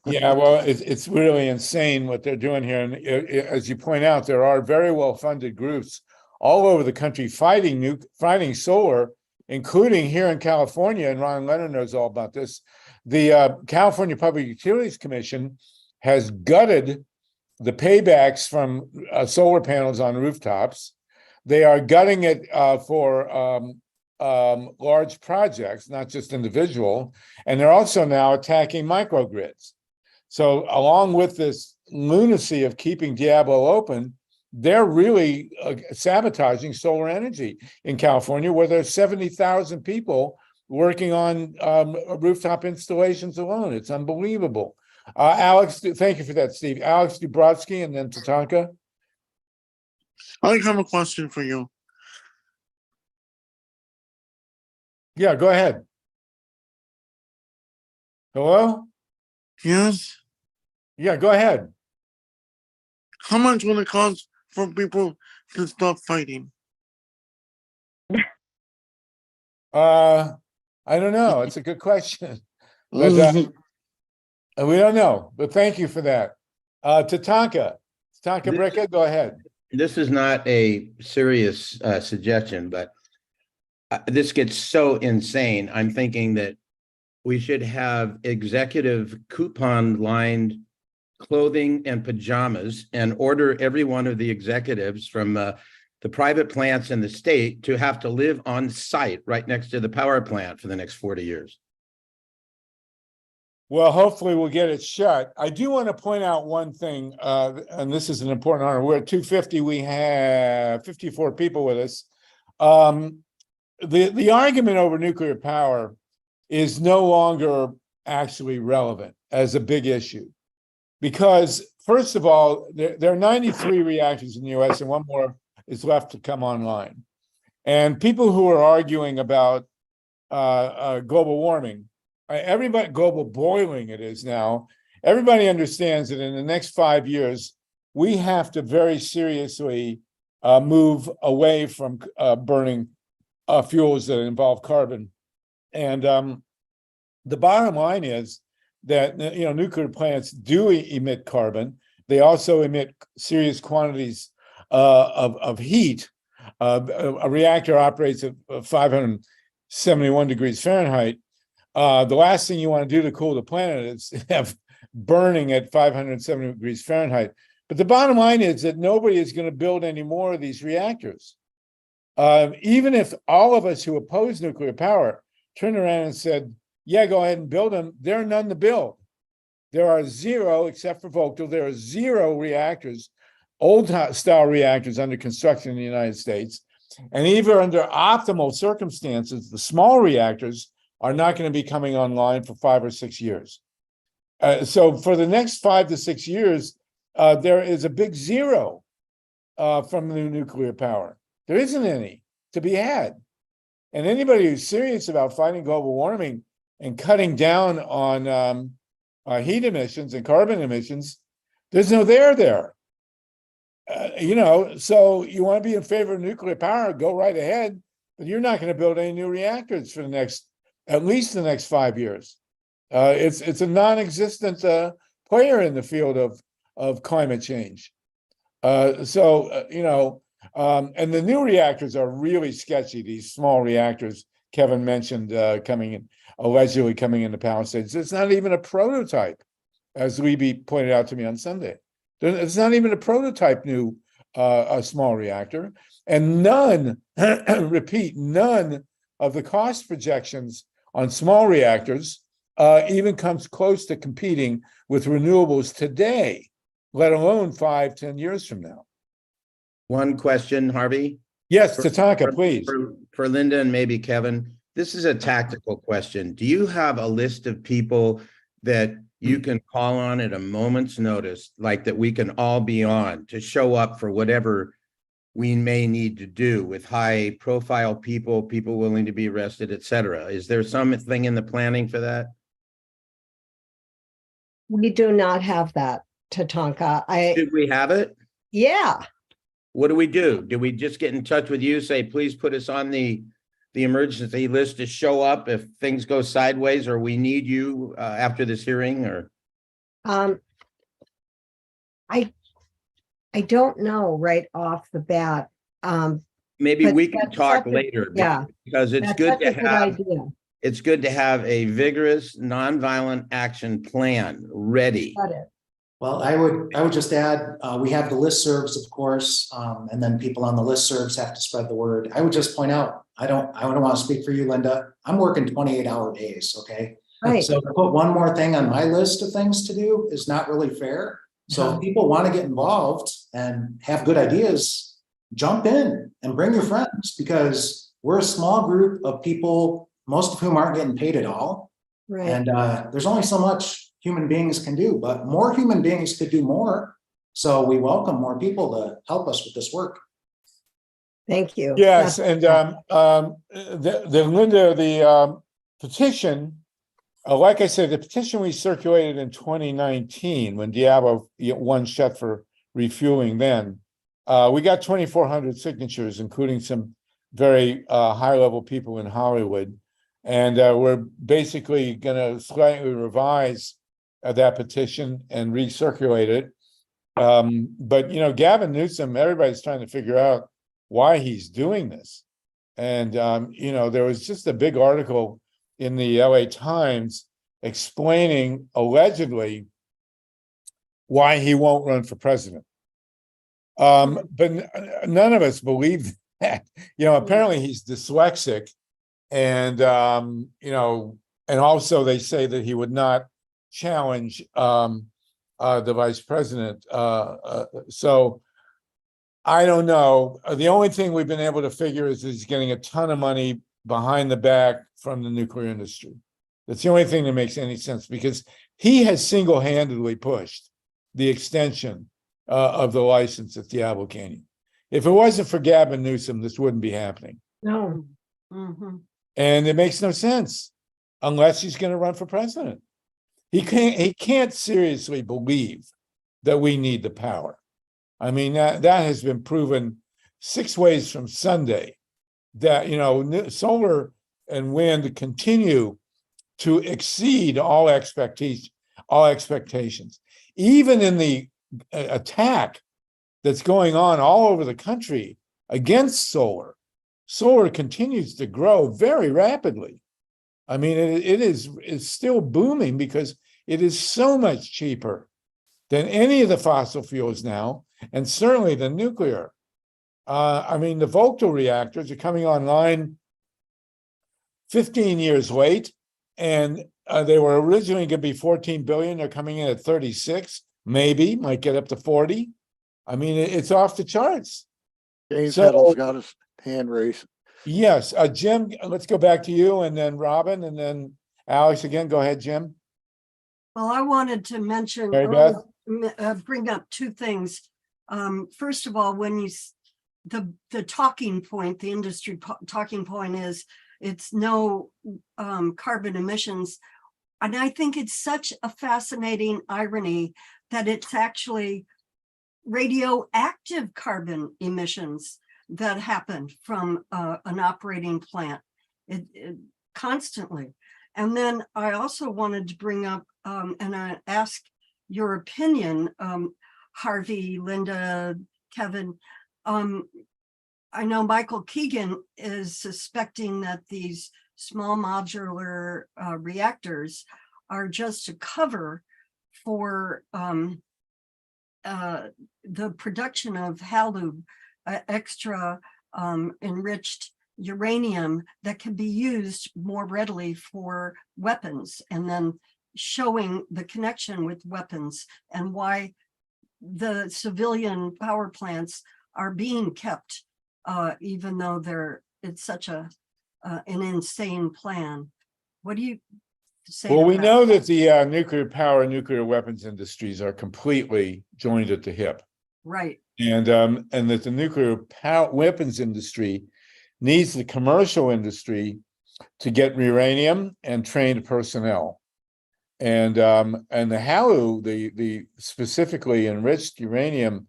Yeah, well, it's really insane what they're doing here. And as you point out, there are very well-funded groups all over the country fighting solar, including here in California. And Ron Leonard knows all about this. The California Public Utilities Commission has gutted the paybacks from solar panels on rooftops. They are gutting it for large projects, not just individual, and they're also now attacking microgrids. So along with this lunacy of keeping Diablo open, they're really sabotaging solar energy in California, where there's 70,000 people working on rooftop installations alone. It's unbelievable. Alex, thank you for that, Steve. Alex Dubrovsky, and then Tatanka. I have a question for you. Yeah, go ahead. Hello? Yes. Yeah, go ahead. How much will it cost for people to stop fighting? I don't know. It's a good question. But we don't know. But thank you for that. Tatanka Bricka, go ahead. This is not a serious suggestion, but this gets so insane. I'm thinking that we should have executive coupon-lined clothing and pajamas and order every one of the executives from the private plants in the state to have to live on site right next to the power plant for the next 40 years. Well, hopefully we'll get it shut. I do want to point out one thing, and this is an important honor. We're at 250. We have 54 people with us. The argument over nuclear power is no longer actually relevant as a big issue. Because, first of all, there are 93 reactors in the US and one more is left to come online. And people who are arguing about global warming, everybody, global boiling it is now, everybody understands that in the next 5 years, we have to very seriously move away from burning fuels that involve carbon. And the bottom line is that, you know, nuclear plants do emit carbon. They also emit serious quantities of heat. A reactor operates at 571 degrees Fahrenheit. The last thing you want to do to cool the planet is have burning at 570 degrees Fahrenheit. But the bottom line is that nobody is going to build any more of these reactors. Even if all of us who oppose nuclear power turned around and said, yeah, go ahead and build them, there are none to build. There are zero, except for Vogtle, there are zero reactors, old style reactors under construction in the United States. And even under optimal circumstances, the small reactors are not going to be coming online for 5 or 6 years. So for the next 5 to 6 years, there is a big zero from the nuclear power. There isn't any to be had. And anybody who's serious about fighting global warming and cutting down on heat emissions and carbon emissions, there's no there. You know, so you want to be in favor of nuclear power, go right ahead, but you're not going to build any new reactors for the next, at least the next 5 years. It's a non-existent player in the field of climate change. You know, and the new reactors are really sketchy. These small reactors Kevin mentioned allegedly coming into Palisades. It's not even a prototype, as Libby pointed out to me on Sunday. It's not even a prototype new a small reactor, and none, repeat, none of the cost projections on small reactors even comes close to competing with renewables today, let alone 5-10 years from now. One question, Harvey. Yes, Tatanka, please. For Linda and maybe Kevin, this is a tactical question. Do you have a list of people that you can call on at a moment's notice, like that we can all be on to show up for whatever we may need to do, with high profile people willing to be arrested, et cetera? Is there something in the planning for that? We do not have that, Tatanka. Should we have it? Yeah. What do we do? Do we just get in touch with you, say, please put us on the emergency list to show up if things go sideways, or we need you after this hearing? Or I don't know right off the bat. Maybe but we can that's talk such a- later. yeah, because it's that's good such to a good have idea. it's good to have a vigorous nonviolent action plan ready. Got it. Well, I would just add, we have the listservs, of course, and then people on the listservs have to spread the word. I would just point out, I don't want to speak for you, Linda. I'm working 28-hour days, okay? Right. So to put one more thing on my list of things to do is not really fair. So if people want to get involved and have good ideas, jump in and bring your friends, because we're a small group of people, most of whom aren't getting paid at all. Right. And there's only so much human beings can do, but more human beings could do more. So we welcome more people to help us with this work. Thank you. Yes, That's- and Linda, the petition, like I said, the petition we circulated in 2019 when Diablo won shut for refueling. Then we got 2,400 signatures, including some very high-level people in Hollywood, and we're basically going to slightly revise that petition and recirculate it. But you know, Gavin Newsom, everybody's trying to figure out why he's doing this. And you know, there was just a big article in the LA Times explaining allegedly why he won't run for president. But none of us believe that. Apparently he's dyslexic, and and also they say that he would not challenge the vice president. So I don't know. The only thing we've been able to figure is he's getting a ton of money behind the back from the nuclear industry. That's the only thing that makes any sense, because he has single-handedly pushed the extension of the license at Diablo Canyon. If it wasn't for Gavin Newsom, this wouldn't be happening. No. Mhm. And it makes no sense unless he's going to run for president. He can't seriously believe that we need the power. I mean, that has been proven 6 ways from Sunday, that solar and wind continue to exceed all expectations. Even in the attack that's going on all over the country against solar continues to grow very rapidly. I mean, it's still booming because it is so much cheaper than any of the fossil fuels now, and certainly the nuclear. I mean, the Vogtle reactors are coming online 15 years late, and they were originally going to be 14 billion. They're coming in at 36, might get up to 40. I mean, it's off the charts. James So- HEDDLE's got his hand raised. Yes, Jim, let's go back to you, and then Robin, and then Alex again. Go ahead, Jim. Well, I wanted to mention, Mary Beth? bring up 2 things. First of all, when the talking point, the industry talking point is it's no carbon emissions. And I think it's such a fascinating irony that it's actually radioactive carbon emissions that happen from an operating plant constantly. And then I also wanted to bring up and I ask your opinion, Harvey, Linda, Kevin. I know Michael Keegan is suspecting that these small modular reactors are just a cover for the production of HALEU, extra enriched uranium that can be used more readily for weapons, and then showing the connection with weapons and why the civilian power plants are being kept, even though it's such an insane plan. What do you say? Well, to we that? know that the nuclear power and nuclear weapons industries are completely joined at the hip, Right. and that the nuclear power weapons industry needs the commercial industry to get uranium and trained personnel, and the HALEU, the specifically enriched uranium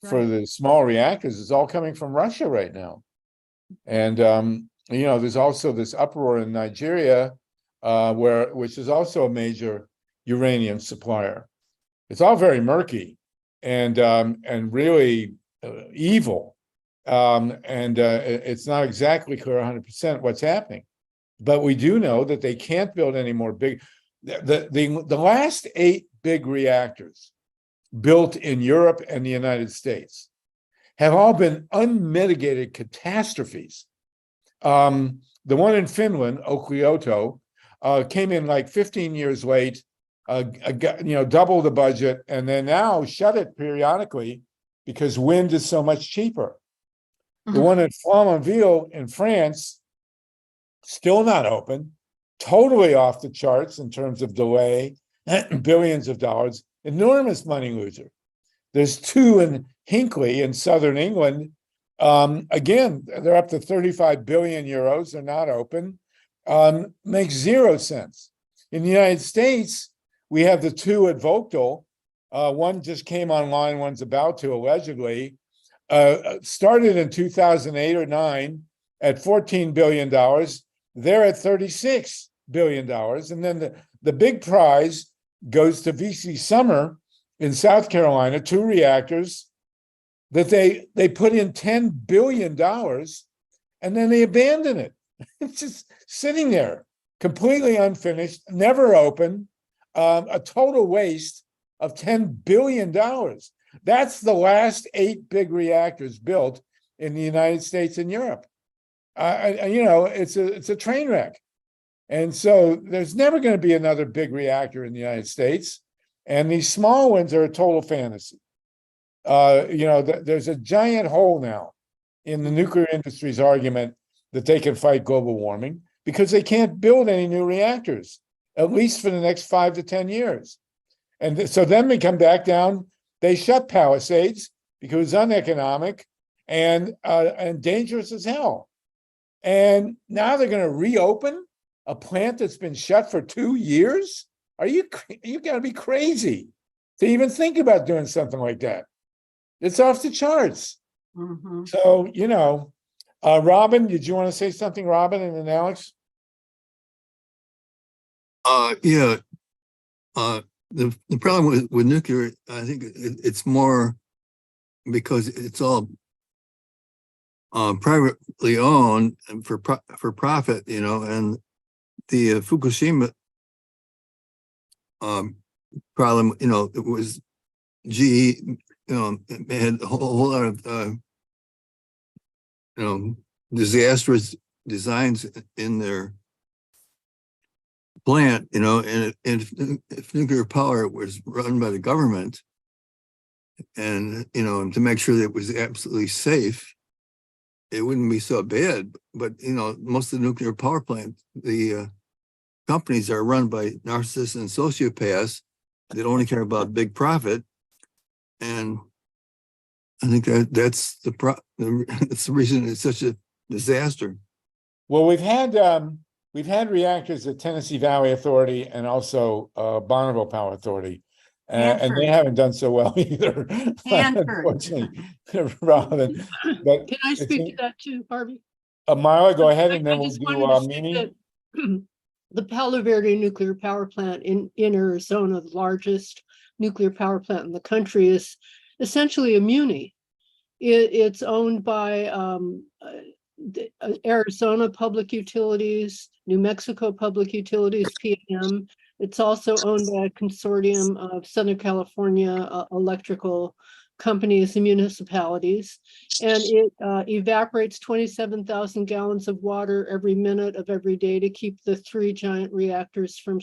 for the small reactors, is all coming from Russia right now. And there's also this uproar in Nigeria, which is also a major uranium supplier. It's all very murky and really evil, and it's not exactly clear 100% what's happening. But we do know that they can't build any more big. The last 8 big reactors built in Europe and the United States have all been unmitigated catastrophes. The one in Finland, Olkiluoto, came in like 15 years late, double the budget, and then now shut it periodically because wind is so much cheaper. The one at Flamanville in France, still not open, totally off the charts in terms of delay, billions of dollars, enormous money loser. There's 2 in Hinkley in southern England. Again, they're up to 35 billion euros. They're not open. Makes 0 sense. In the United States, we have the 2 at Vogtle. One just came online, one's about to, allegedly. Started in 2008 or 9 at $14 billion. They're at $36 billion. And then the big prize goes to VC Summer in South Carolina, 2 reactors that they put in $10 billion and then they abandon it. It's just sitting there, completely unfinished, never open, a total waste of $10 billion. That's the last 8 big reactors built in the United States and Europe. It's a train wreck. And so there's never going to be another big reactor in the United States. And these small ones are a total fantasy. There's a giant hole now in the nuclear industry's argument that they can fight global warming because they can't build any new reactors, at least for the next 5 to 10 years. And so then we come back down, they shut Palisades because it's uneconomic and dangerous as hell. And now they're going to reopen a plant that's been shut for 2 years? You got to be crazy to even think about doing something like that. It's off the charts. Mhm. So, Robin, did you want to say something, Robin, and then Alex? Yeah. The problem with nuclear, I think it's more because it's all privately owned and for profit, and the Fukushima problem, it was GE, it had a whole lot of disastrous designs in their plant, and if nuclear power was run by the government and, to make sure that it was absolutely safe, it wouldn't be so bad. But, most of the nuclear power plants, the companies are run by narcissists and sociopaths that only care about big profit. And I think that's that's the reason it's such a disaster. Well, we've had reactors at Tennessee Valley Authority and also Bonneville Power Authority, and they Hanford. haven't done so well either. Hanford. Unfortunately, Robin. But Can I speak to that too, Harvey? Marla, go ahead, and then I we'll just do wanted to say Mimi. that the Palo Verde nuclear power plant in Arizona, the largest nuclear power plant in the country, is essentially a muni. It's owned by Arizona Public Utilities, New Mexico Public Utilities, PM. It's also owned by a consortium of Southern California electrical companies and municipalities. And it evaporates 27,000 gallons of water every minute of every day to keep the 3 giant reactors from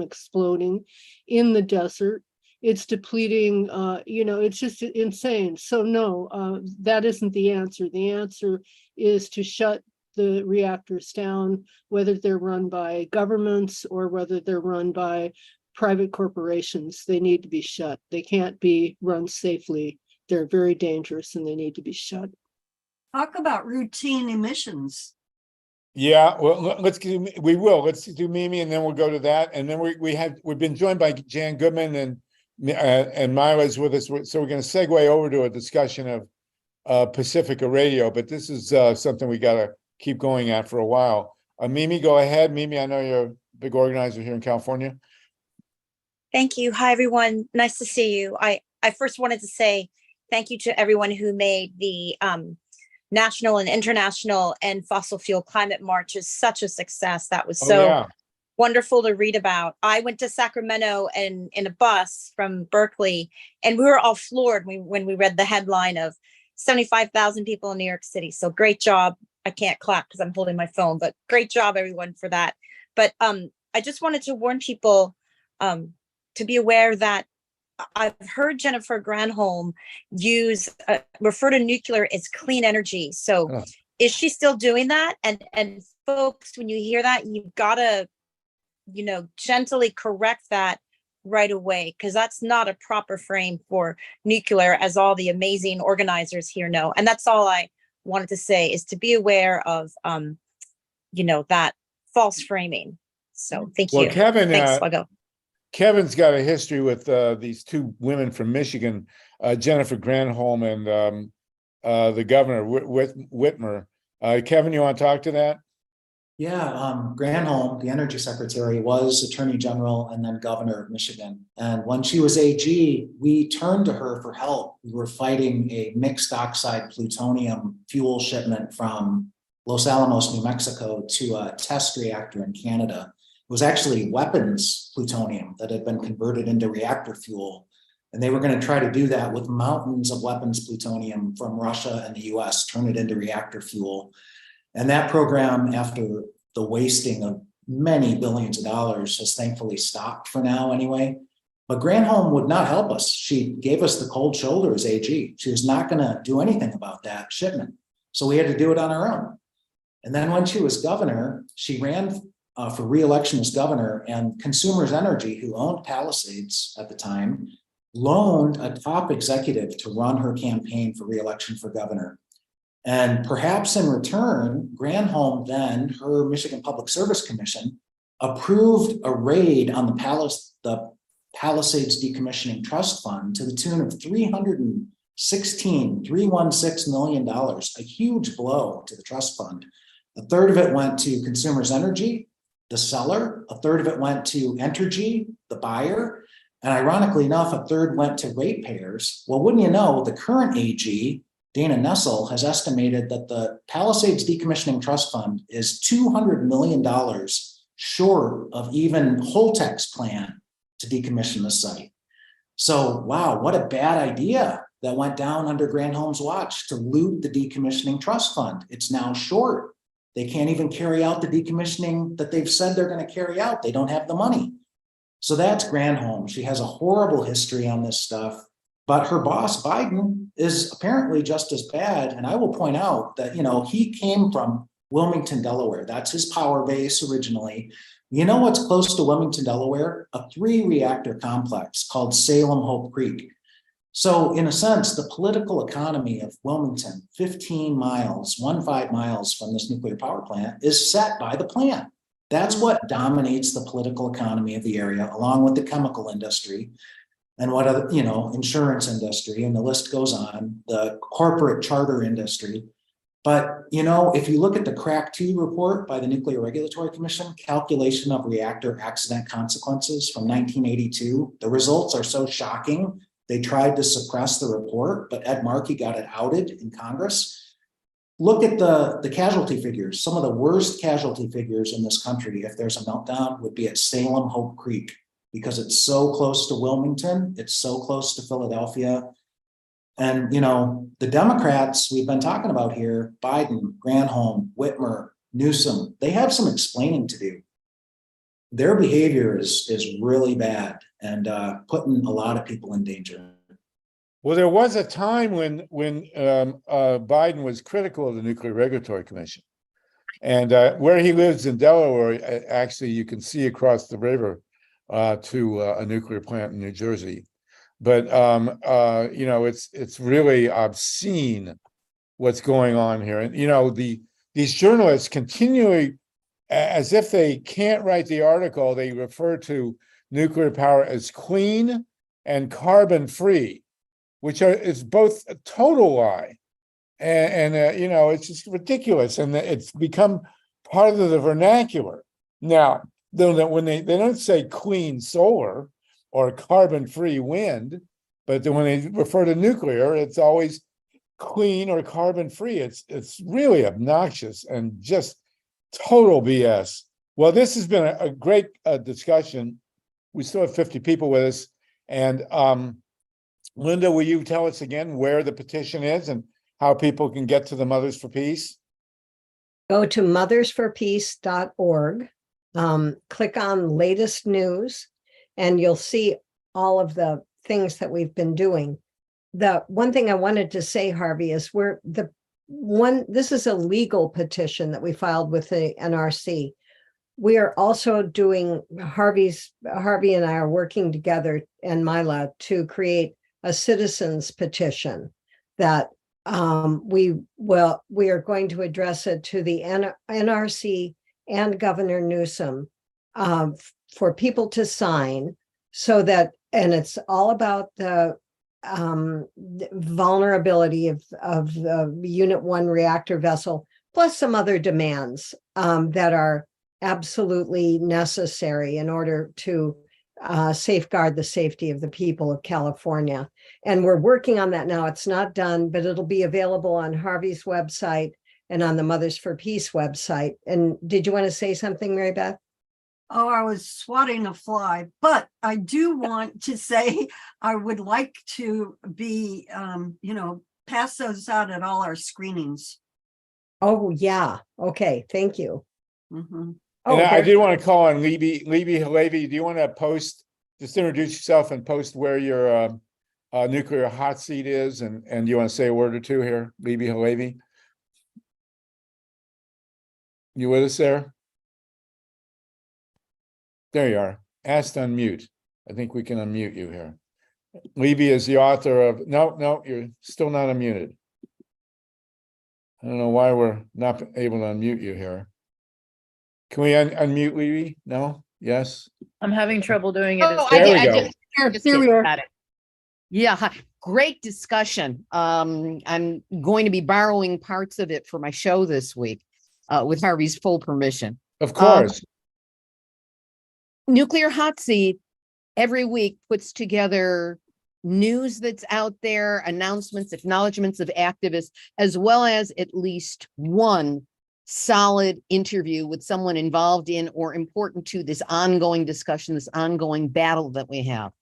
exploding in the desert. It's depleting, it's just insane. So no, that isn't the answer. The answer is to shut the reactors down, whether they're run by governments or whether they're run by private corporations. They need to be shut. They can't be run safely. They're very dangerous and they need to be shut. Talk about routine emissions. Yeah, well, let's do Mimi, and then we'll go to that, and then we've been joined by Jan Goodman and Myla's with us, so we're going to segue over to a discussion of Pacifica Radio, but this is something we got to keep going at for a while. Mimi, go ahead. Mimi, I know you're a big organizer here in California. Thank you. Hi, everyone. Nice to see you. I first wanted to say thank you to everyone who made the national and international and fossil fuel climate marches such a success. That was so wonderful to read about. I went to Sacramento in a bus from Berkeley, and we were all floored when we read the headline of 75,000 people in New York City. So great job. I can't clap because I'm holding my phone, but great job, everyone, for that. But I just wanted to warn people to be aware that I've heard Jennifer Granholm refer to nuclear as clean energy. So is she still doing that? And folks, when you hear that, you've got to, gently correct that right away, because that's not a proper frame for nuclear, as all the amazing organizers here know. And that's all I wanted to say, is to be aware of, that false framing. So thank you. Well, Kevin, thanks. I'll go. Kevin's got a history with these 2 women from Michigan, Jennifer Granholm and the governor, Whitmer. Kevin, you want to talk to that? Yeah, Granholm, the energy secretary, was attorney general and then governor of Michigan. And when she was AG, we turned to her for help. We were fighting a mixed oxide plutonium fuel shipment from Los Alamos, New Mexico, to a test reactor in Canada. It was actually weapons plutonium that had been converted into reactor fuel. And they were going to try to do that with mountains of weapons plutonium from Russia and the US, turn it into reactor fuel. And that program, after the wasting of many billions of dollars, has thankfully stopped for now anyway. But Granholm would not help us. She gave us the cold shoulder as AG. She was not going to do anything about that shipment. So we had to do it on our own. And then when she was governor, she ran for re-election as governor, and Consumers Energy, who owned Palisades at the time, loaned a top executive to run her campaign for re-election for governor. And perhaps in return, Granholm, then her Michigan Public Service Commission, approved a raid on the Palisades Decommissioning Trust Fund to the tune of $316 million, a huge blow to the trust fund. A third of it went to Consumers Energy, the seller. A third of it went to Entergy, the buyer. And ironically enough, a third went to ratepayers. Well, wouldn't you know, the current AG, Dana Nessel, has estimated that the Palisades Decommissioning Trust Fund is $200 million short of even Holtec's plan to decommission the site. So, wow, what a bad idea that went down under Granholm's watch to loot the decommissioning trust fund. It's now short. They can't even carry out the decommissioning that they've said they're going to carry out. They don't have the money. So that's Granholm. She has a horrible history on this stuff, but her boss, Biden, is apparently just as bad. And I will point out that, you know, he came from Wilmington, Delaware. That's his power base originally. You know what's close to Wilmington, Delaware? A 3-reactor complex called Salem Hope Creek. So in a sense, the political economy of Wilmington, 15 miles from this nuclear power plant, is set by the plant. That's what dominates the political economy of the area, along with the chemical industry and what other, you know, insurance industry, and the list goes on, the corporate charter industry. But, you know, if you look at the Crack 2 report by the Nuclear Regulatory Commission, calculation of reactor accident consequences from 1982, the results are so shocking. They tried to suppress the report, but Ed Markey got it outed in Congress. Look at the casualty figures. Some of the worst casualty figures in this country, if there's a meltdown, would be at Salem Hope Creek, because it's so close to Wilmington, it's so close to Philadelphia. And, you know, the Democrats we've been talking about here, Biden, Granholm, Whitmer, Newsom, they have some explaining to do. Their behavior is really bad and putting a lot of people in danger. Well, there was a time when Biden was critical of the Nuclear Regulatory Commission. And where he lives in Delaware, actually, you can see across the river to a nuclear plant in New Jersey. But, you know, it's really obscene what's going on here. And, you know, these journalists continually, as if they can't write the article, they refer to nuclear power as clean and carbon-free, which is both a total lie. And you know, it's just ridiculous. And it's become part of the vernacular. Now, when they don't say clean solar or carbon-free wind, but then when they refer to nuclear, it's always clean or carbon-free. It's really obnoxious and just total BS. Well, this has been a great discussion. We still have 50 people with us. And Linda, will you tell us again where the petition is and how people can get to the Mothers for Peace? Go to mothersforpeace.org, click on latest news, and you'll see all of the things that we've been doing. The one thing I wanted to say, Harvey, is this is a legal petition that we filed with the NRC. We are also doing, Harvey and I are working together, and Mila, to create a citizens petition that we are going to address it to the NRC and Governor Newsom for people to sign, so that, and it's all about the vulnerability of the Unit 1 reactor vessel, plus some other demands that are absolutely necessary in order to safeguard the safety of the people of California. And we're working on that now. It's not done, but it'll be available on Harvey's website and on the Mothers for Peace website. And did you want to say something, Mary Beth? Oh, I was swatting a fly, but I do want to say I would like to be, pass those out at all our screenings. Oh, yeah. Okay, thank you. Mhm. Oh, And I there- did want to call on Libby Halevi. Do you want to post, just introduce yourself and post where your nuclear hot seat is, and you want to say a word or two here, Libby Halevi? You with us there? There you are. Asked to unmute. I think we can unmute you here. Libby is the author of, no, you're still not unmuted. I don't know why we're not able to unmute you here. Can we unmute Libby? No? Yes? I'm having trouble doing it. Oh, There we I go. just Here we are. got it. Yeah, hi. Great discussion. I'm going to be borrowing parts of it for my show this week, with Harvey's full permission. Of course. Nuclear Hot Seat every week puts together news that's out there, announcements, acknowledgements of activists, as well as at least one solid interview with someone involved in or important to this ongoing discussion, this ongoing battle that we have.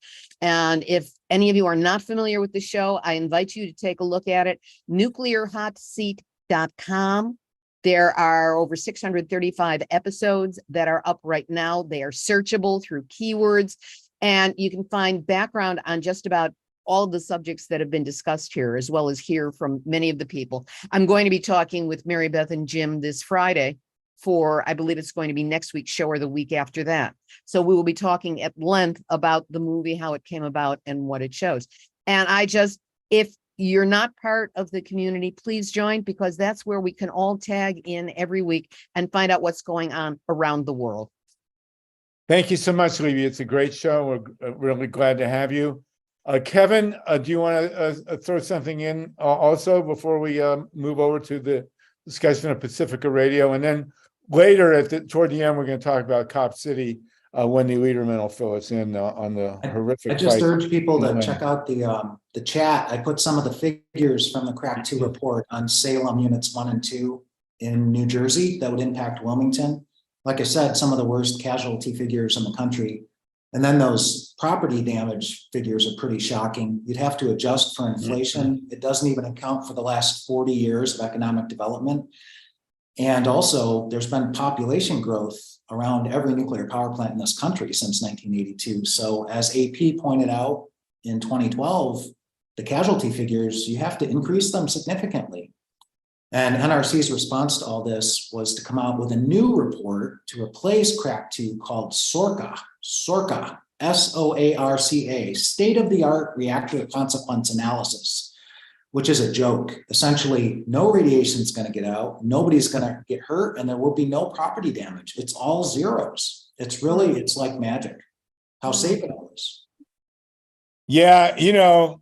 And if any of you are not familiar with the show, I invite you to take a look at it. nuclearhotseat.com. There are over 635 episodes that are up right now. They are searchable through keywords, and you can find background on just about all of the subjects that have been discussed here, as well as hear from many of the people. I'm going to be talking with Mary Beth and Jim this Friday for, I believe it's going to be next week's show or the week after that. So we will be talking at length about the movie, how it came about, and what it shows. And if you're not part of the community, please join, because that's where we can all tag in every week and find out what's going on around the world. Thank you so much, Libby. It's a great show. We're really glad to have you. Kevin, do you want to throw something in also before we move over to the discussion of Pacifica Radio? And then later toward the end, we're going to talk about Cop City. Wendy Liederman will fill us in on the horrific I just fight. urge people to check out the chat. I put some of the figures from the Crack 2 report on Salem units 1 and 2 in New Jersey that would impact Wilmington. Like I said, some of the worst casualty figures in the country. And then those property damage figures are pretty shocking. You'd have to adjust for inflation. It doesn't even account for the last 40 years of economic development. And also, there's been population growth around every nuclear power plant in this country since 1982. So as AP pointed out in 2012, the casualty figures, you have to increase them significantly. And NRC's response to all this was to come out with a new report to replace Crack 2 called SORCA, SOARCA, State-of-the-Art Reactor Consequence Analysis, which is a joke. Essentially, no radiation is going to get out, nobody's going to get hurt, and there will be no property damage. It's all zeros. It's like magic, how safe it is. Yeah,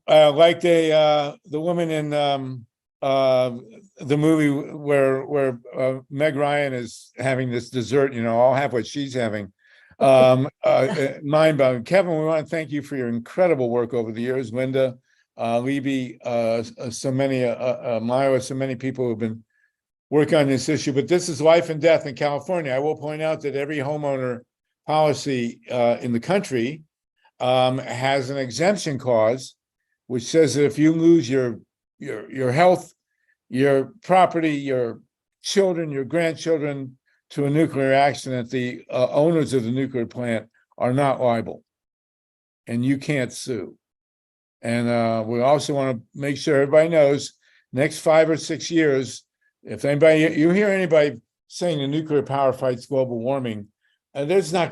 like the woman in the movie where Meg Ryan is having this dessert, I'll have what she's having. Mind-boggling. Kevin, we want to thank you for your incredible work over the years. Linda, Libby, so many, Myra, so many people who have been working on this issue, but this is life and death in California. I will point out that every homeowner policy in the country has an exemption clause, which says that if you lose your health, your property, your children, your grandchildren to a nuclear accident, the owners of the nuclear plant are not liable, and you can't sue. And we also want to make sure everybody knows, next 5 or 6 years, if you hear anybody saying the nuclear power fights global warming, there's no,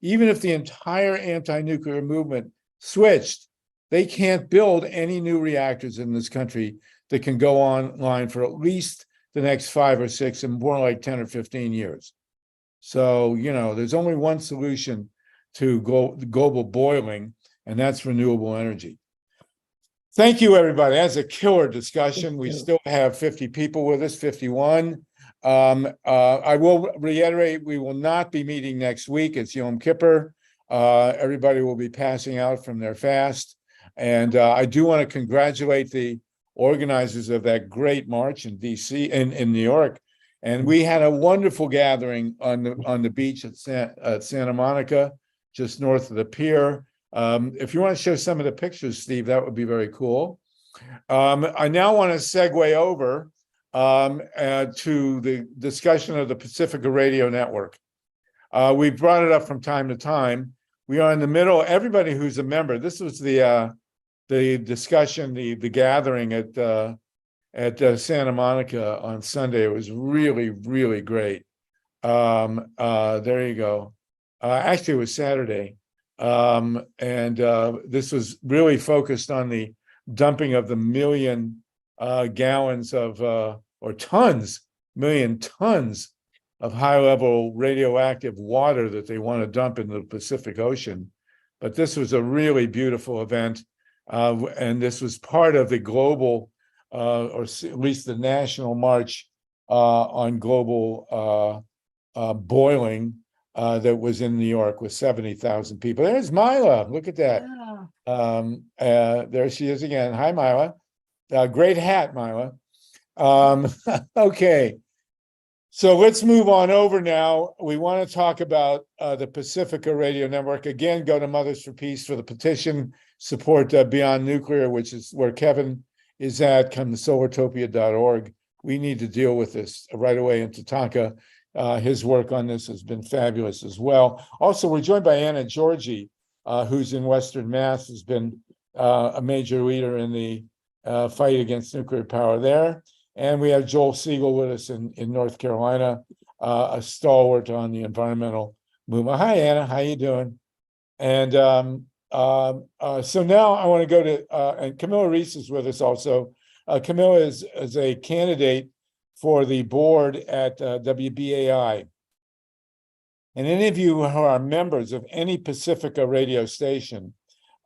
even if the entire anti-nuclear movement switched, they can't build any new reactors in this country that can go online for at least the next 5 or 6 and more like 10 or 15 years. So, there's only one solution to global boiling, and that's renewable energy. Thank you, everybody. That's a killer discussion. We still have 50 people with us, 51. I will reiterate, we will not be meeting next week. It's Yom Kippur. Everybody will be passing out from their fast. And I do want to congratulate the organizers of that great march in DC, in New York. And we had a wonderful gathering on the beach at Santa Monica, just north of the pier. If you want to show some of the pictures, Steve, that would be very cool. I now want to segue over to the discussion of the Pacifica Radio Network. We brought it up from time to time. We are in the middle. Everybody who's a member, this was the discussion, the gathering at Santa Monica on Sunday. It was really, really great. There you go. Actually, it was Saturday. This was really focused on the dumping of the million gallons of or tons, million tons of high-level radioactive water that they want to dump into the Pacific Ocean. But this was a really beautiful event, and this was part of the global, or at least the national march on global boiling that was in New York with 70,000 people. There's Mila. Look at that. There she is again. Hi, Mila. Great hat, Mila. Okay. So let's move on over now. We want to talk about the Pacifica Radio Network. Again, go to Mothers for Peace for the petition. Support Beyond Nuclear, which is where Kevin is at. Come to solartopia.org. We need to deal with this right away in Tatanka. His work on this has been fabulous as well. Also, we're joined by Anna Georgi, who's in Western Mass, has been a major leader in the fight against nuclear power there. And we have Joel Siegel with us in North Carolina, a stalwart on the environmental movement. Hi, Anna. How you doing? And so now I want to go to, and Camilla Reese is with us also. Camilla is a candidate for the board at WBAI. And any of you who are members of any Pacifica radio station,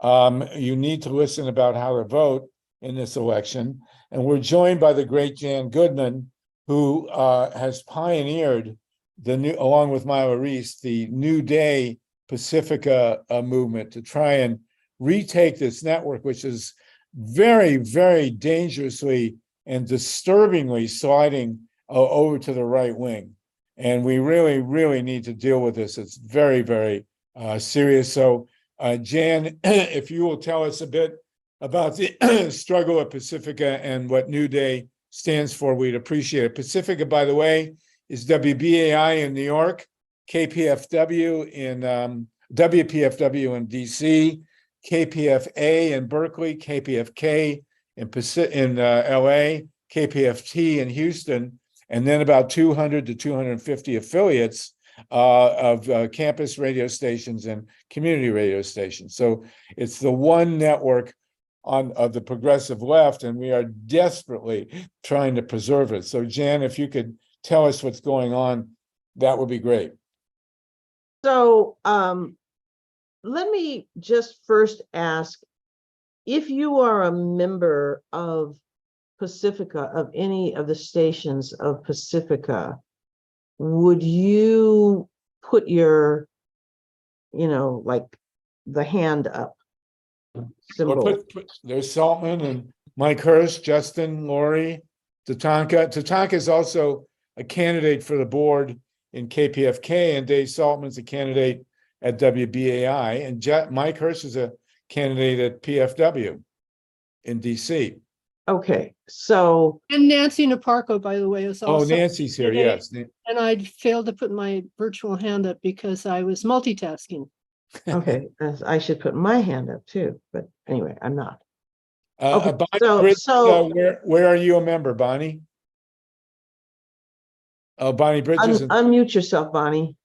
you need to listen about how to vote in this election. And we're joined by the great Jan Goodman, who has pioneered along with Myla Reese, the New Day Pacifica movement to try and retake this network, which is very, very dangerously and disturbingly sliding over to the right wing. And we really, really need to deal with this. It's very, very serious. So Jan, if you will tell us a bit about the struggle at Pacifica and what New Day stands for, we'd appreciate it. Pacifica, by the way, is WBAI in New York, KPFW in WPFW in DC, KPFA in Berkeley, KPFK in LA, KPFT in Houston, and then about 200 to 250 affiliates of campus radio stations and community radio stations. So it's the one network of the progressive left, and we are desperately trying to preserve it. So Jan, if you could tell us what's going on, that would be great. So let me just first ask, if you are a member of Pacifica, of any of the stations of Pacifica, would you put your, like the hand up symbol? There's Saltman and Mike Hurst, Justin, Lori, Tatanka. Tatanka is also a candidate for the board in KPFK, and Dave Saltman's a candidate at WBAI, and Mike Hurst is a candidate at PFW in DC. Okay, so. And Nancy Naparco, by the way, is also. Oh, Nancy's here, yes. And I failed to put my virtual hand up because I was multitasking. Okay, I should put my hand up too, but anyway, I'm not. Bonnie so- Bridges, so- where are you a member, Bonnie? Oh, Bonnie Bridges. Unmute yourself, Bonnie.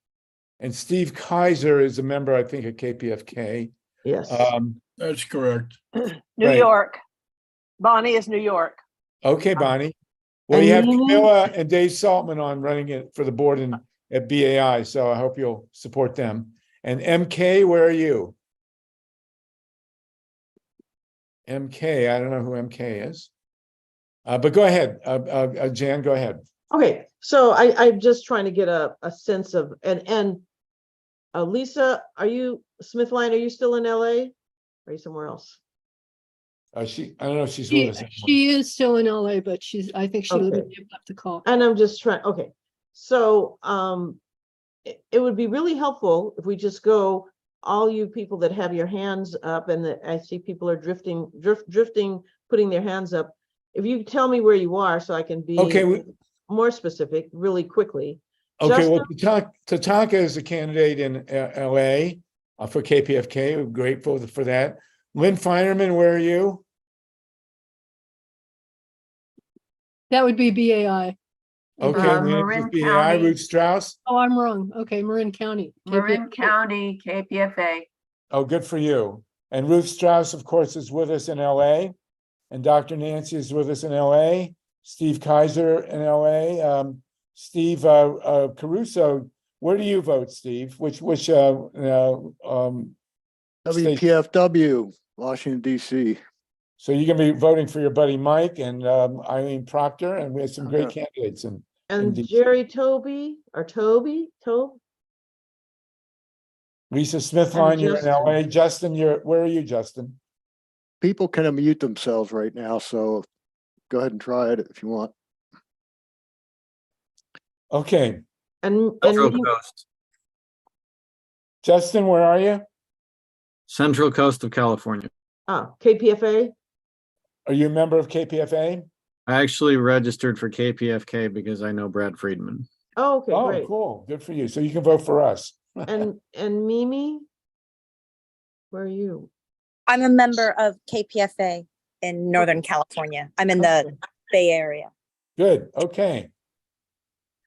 And Steve Kaiser is a member, I think, at KPFK. Yes. That's correct. New Right. York. Bonnie is New York. Okay, Bonnie. Well, And you have Mimi? Camilla and Dave Saltman on running it for the board at BAI, so I hope you'll support them. And MK, where are you? MK, I don't know who MK is. But go ahead, Jan, go ahead. Okay, so I'm just trying to get a sense of, and Lisa, Smithline, are you still in LA? Are you somewhere else? I don't know if she's with us. She is still in LA, but I think she Okay. left the call. And I'm just trying, okay, So it would be really helpful if we just go, all you people that have your hands up, and I see people are drifting, putting their hands up. If you tell me where you are so I can be Okay, more specific really quickly. okay, well, Justin? Tatanka is a candidate in LA for KPFK. We're grateful for that. Lynn Finerman, where are you? That would be BAI. Okay, Lynn, Marin just BAI, County. Ruth Strauss. Oh, I'm wrong. Okay, Marin County. Marin KPFK. County, KPFA. Oh, good for you. And Ruth Strauss, of course, is with us in LA. And Dr. Nancy is with us in LA. Steve Kaiser in LA. Steve Caruso, where do you vote, Steve? Which WPFW, Washington, DC. So you're gonna be voting for your buddy Mike and Eileen Proctor, and we have some great candidates in DC. Jerry Toby, or Toby? Lisa Smithline, you're in Justin. LA. Justin, where are you, Justin? People can unmute themselves right now, so go ahead and try it if you want. Okay, And Central me- Coast. Justin, where are you? Central Coast of California. KPFA? Are you a member of KPFA? I actually registered for KPFK because I know Brad Friedman. Oh, okay, Oh, great. cool. Good for you. So you can vote for us. And Mimi? Where are you? I'm a member of KPFA in Northern California. I'm in the Bay Area. Good. Okay.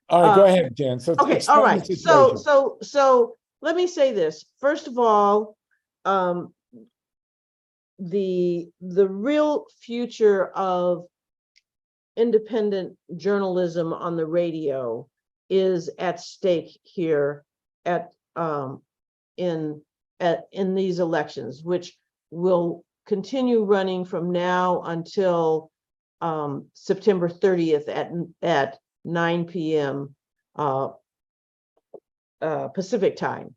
All right, go ahead, Jan. So Okay, explain all the right. situation. So let me say this. First of all, the real future of independent journalism on the radio is at stake here in these elections, which will continue running from now until September 30th at 9 p.m. Pacific time.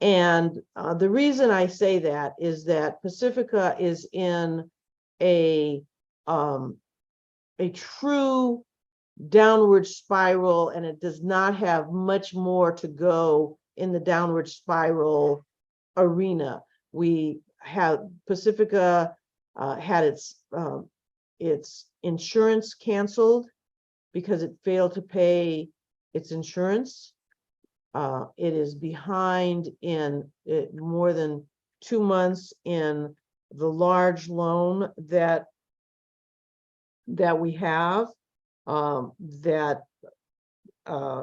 And the reason I say that is that Pacifica is in a true downward spiral, and it does not have much more to go in the downward spiral arena. We have Pacifica had its insurance canceled because it failed to pay its insurance. It is behind in more than 2 months in the large loan that we have that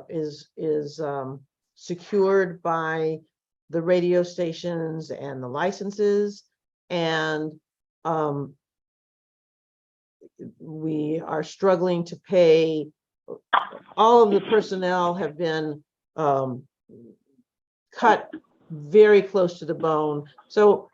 is secured by the radio stations and the licenses, and we are struggling to pay. All of the personnel have been cut very close to the bone. So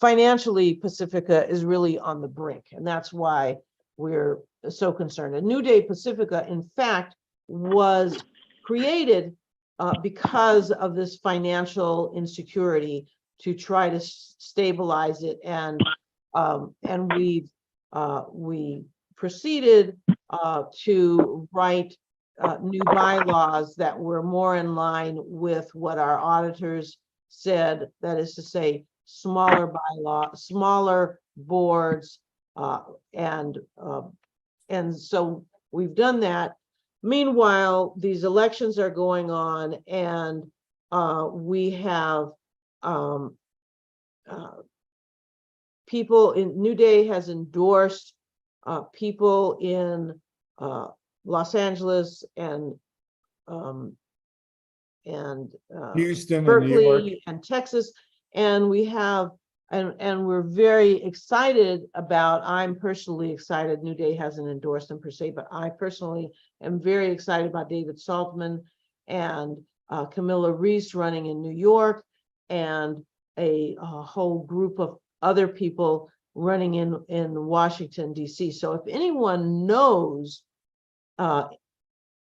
financially, Pacifica is really on the brink, and that's why we're so concerned. And New Day Pacifica, in fact, was created because of this financial insecurity to try to stabilize it, and we proceeded to write new bylaws that were more in line with what our auditors said. That is to say, smaller boards, and so we've done that. Meanwhile, these elections are going on, and we have people in New Day has endorsed people in Los Angeles and Houston and New York. Berkeley and Texas, and we have and we're very excited about. I'm personally excited. New Day hasn't endorsed them per se, but I personally am very excited about David Saltman and Camilla Reese running in New York, and a whole group of other people running in Washington, D.C. So if anyone knows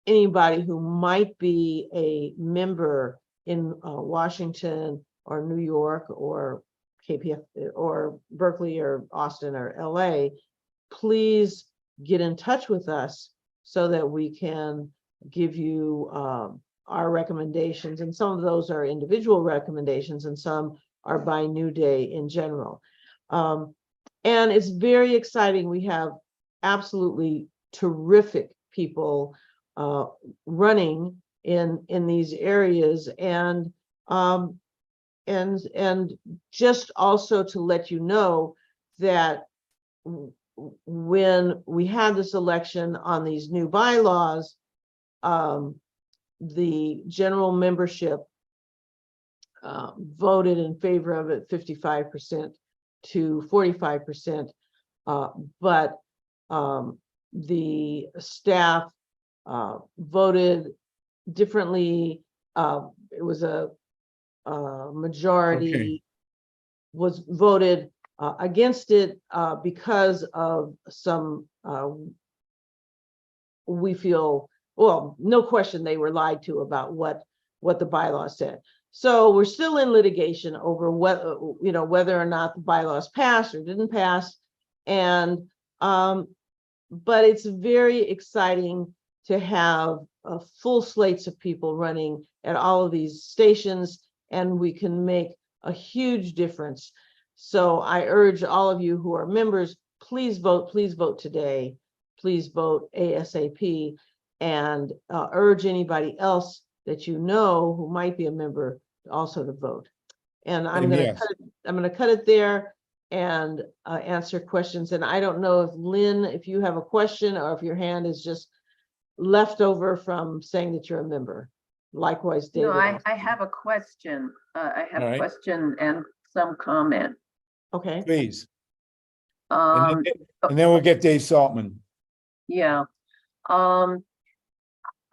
anybody who might be a member in Washington or New York or KPF or Berkeley or Austin or LA, please get in touch with us so that we can give you our recommendations, and some of those are individual recommendations and some are by New Day in general. And it's very exciting. We have absolutely terrific people running in these areas, and just also to let you know that when we had this election on these new bylaws, the general membership voted in favor of it 55% to 45%, but the staff voted differently. It was a majority was voted against it because of some, we feel, well, no question they were lied to about what the bylaw said. So we're still in litigation over whether, whether or not the bylaws passed or didn't pass. And but it's very exciting to have full slates of people running at all of these stations, and we can make a huge difference. So I urge all of you who are members, please vote today, please vote ASAP, and urge anybody else that you know who might be a member also to vote. And I'm going to cut it there and answer questions. And I don't know if Lynn, if you have a question or if your hand is just left over from saying that you're a member. Likewise, David. No, I have a question. I have a question and some comment. Okay. Please. And then we'll get Dave Saltman. Yeah.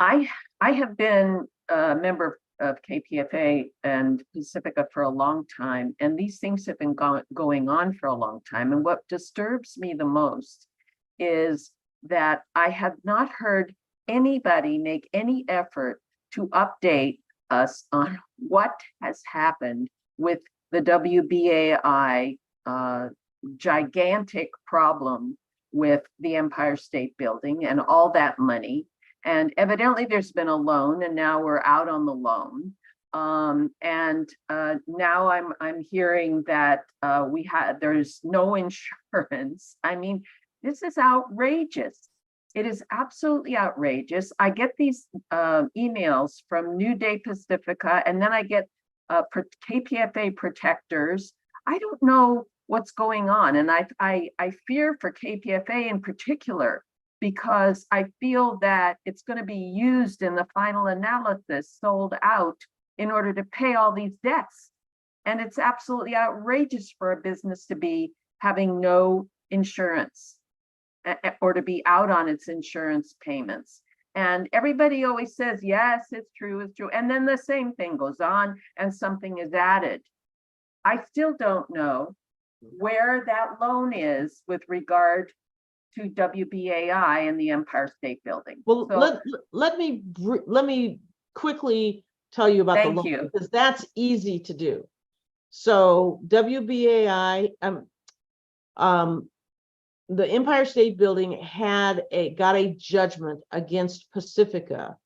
I have been a member of KPFA and Pacifica for a long time, and these things have been going on for a long time. And what disturbs me the most is that I have not heard anybody make any effort to update us on what has happened with the WBAI gigantic problem with the Empire State Building and all that money. And evidently there's been a loan, and now we're out on the loan. Now I'm hearing that there's no insurance. I mean, this is outrageous. It is absolutely outrageous. I get these emails from New Day Pacifica, and then I get KPFA protectors. I don't know what's going on, and I fear for KPFA in particular, because I feel that it's going to be used in the final analysis, sold out in order to pay all these debts. And it's absolutely outrageous for a business to be having no insurance or to be out on its insurance payments. And everybody always says, yes, it's true, it's true. And then the same thing goes on and something is added. I still don't know where that loan is with regard to WBAI and the Empire State Building. Well, so, let me quickly tell you about the loan, because that's easy to do. So WBAI, the Empire State Building got a judgment against Pacifica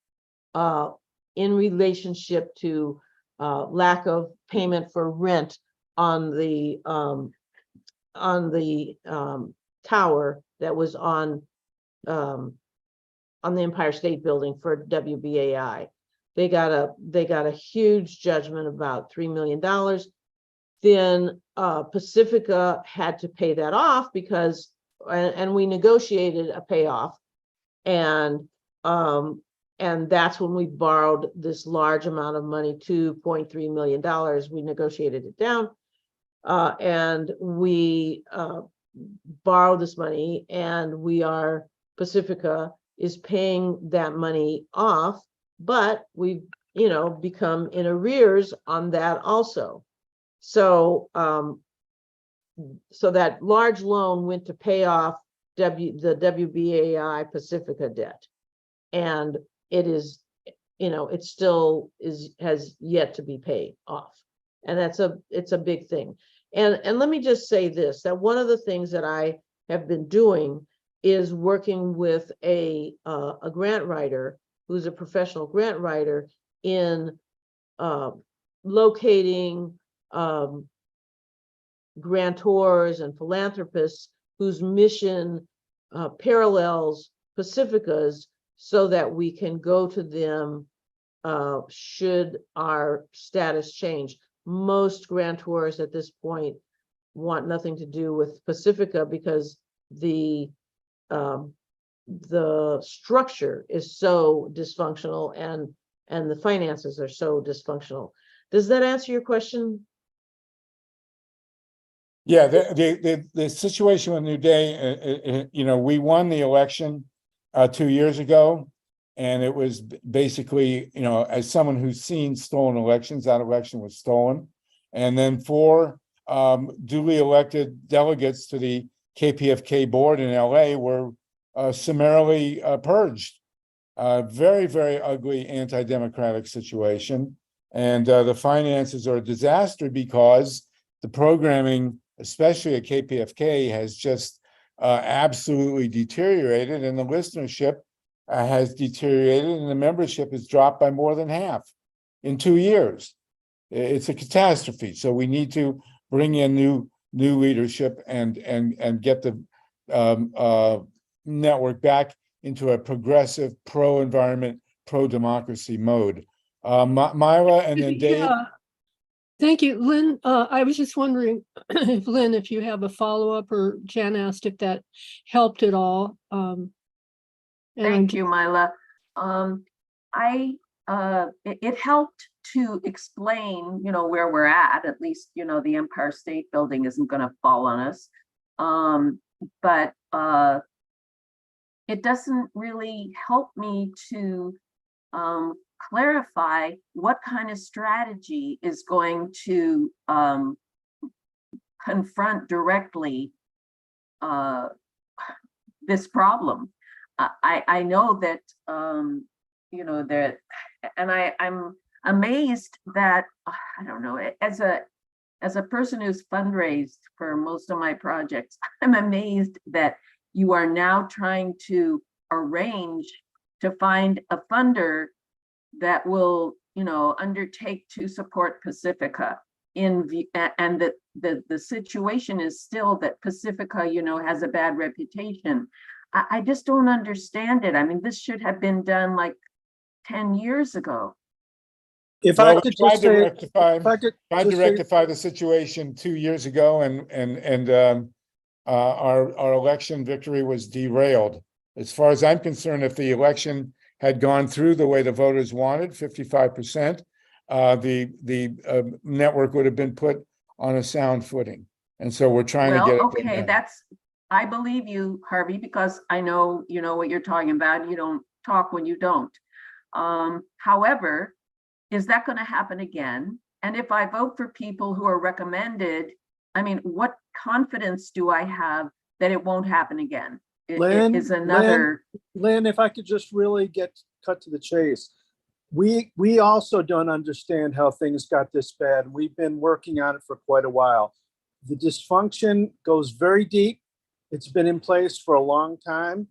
in relationship to lack of payment for rent on the tower that was on the Empire State Building for WBAI. They got a huge judgment, about $3 million. Then Pacifica had to pay that off because, and we negotiated a payoff, and that's when we borrowed this large amount of money, $2.3 million. We negotiated it down, and we borrowed this money, and Pacifica is paying that money off, but we've become in arrears on that also. So so that large loan went to pay off the WBAI Pacifica debt, and it is, it still has yet to be paid off, and it's a big thing. And let me just say this, that one of the things that I have been doing is working with a grant writer who's a professional grant writer, in locating grantors and philanthropists whose mission parallels Pacifica's, so that we can go to them should our status change. Most grantors at this point want nothing to do with Pacifica because the structure is so dysfunctional and the finances are so dysfunctional. Does that answer your question? Yeah, the situation with New Day, you know, we won the election 2 years ago, and it was basically, you know, as someone who's seen stolen elections, that election was stolen, and then 4 duly elected delegates to the KPFK board in LA were summarily purged. Very, very ugly anti-democratic situation, and the finances are a disaster because the programming, especially at KPFK, has just absolutely deteriorated, and the listenership has deteriorated, and the membership has dropped by more than half in 2 years. It's a catastrophe. So we need to bring in new leadership and get the network back into a progressive, pro-environment, pro-democracy mode. Myla and then Dave. Yeah. Thank you, Lynn. I was just wondering, if Lynn, if you have a follow-up, or Jan asked if that helped at all. Thank you, Myla. It helped to explain, you know, where we're at least, you know, the Empire State Building isn't going to fall on us. But it doesn't really help me to clarify what kind of strategy is going to confront directly this problem. I know that, you know, that, and I'm amazed that, I don't know, as a person who's fundraised for most of my projects, I'm amazed that you are now trying to arrange to find a funder that will, you know, undertake to support Pacifica and that the situation is still that Pacifica, you know, has a bad reputation. I just don't understand it. I mean, this should have been done like 10 years ago. If I could just say, tried to rectify the situation 2 years ago, and our election victory was derailed. As far as I'm concerned, if the election had gone through the way the voters wanted, 55%, the network would have been put on a sound footing. And so we're trying to get it okay, I believe you, Harvey, because I know you know what you're talking about. You don't talk when you don't. However, is that going to happen again? And if I vote for people who are recommended, I mean, what confidence do I have that it won't happen again? Lynn, is another. Lynn, if I could just really cut to the chase. We also don't understand how things got this bad. We've been working on it for quite a while. The dysfunction goes very deep. It's been in place for a long time.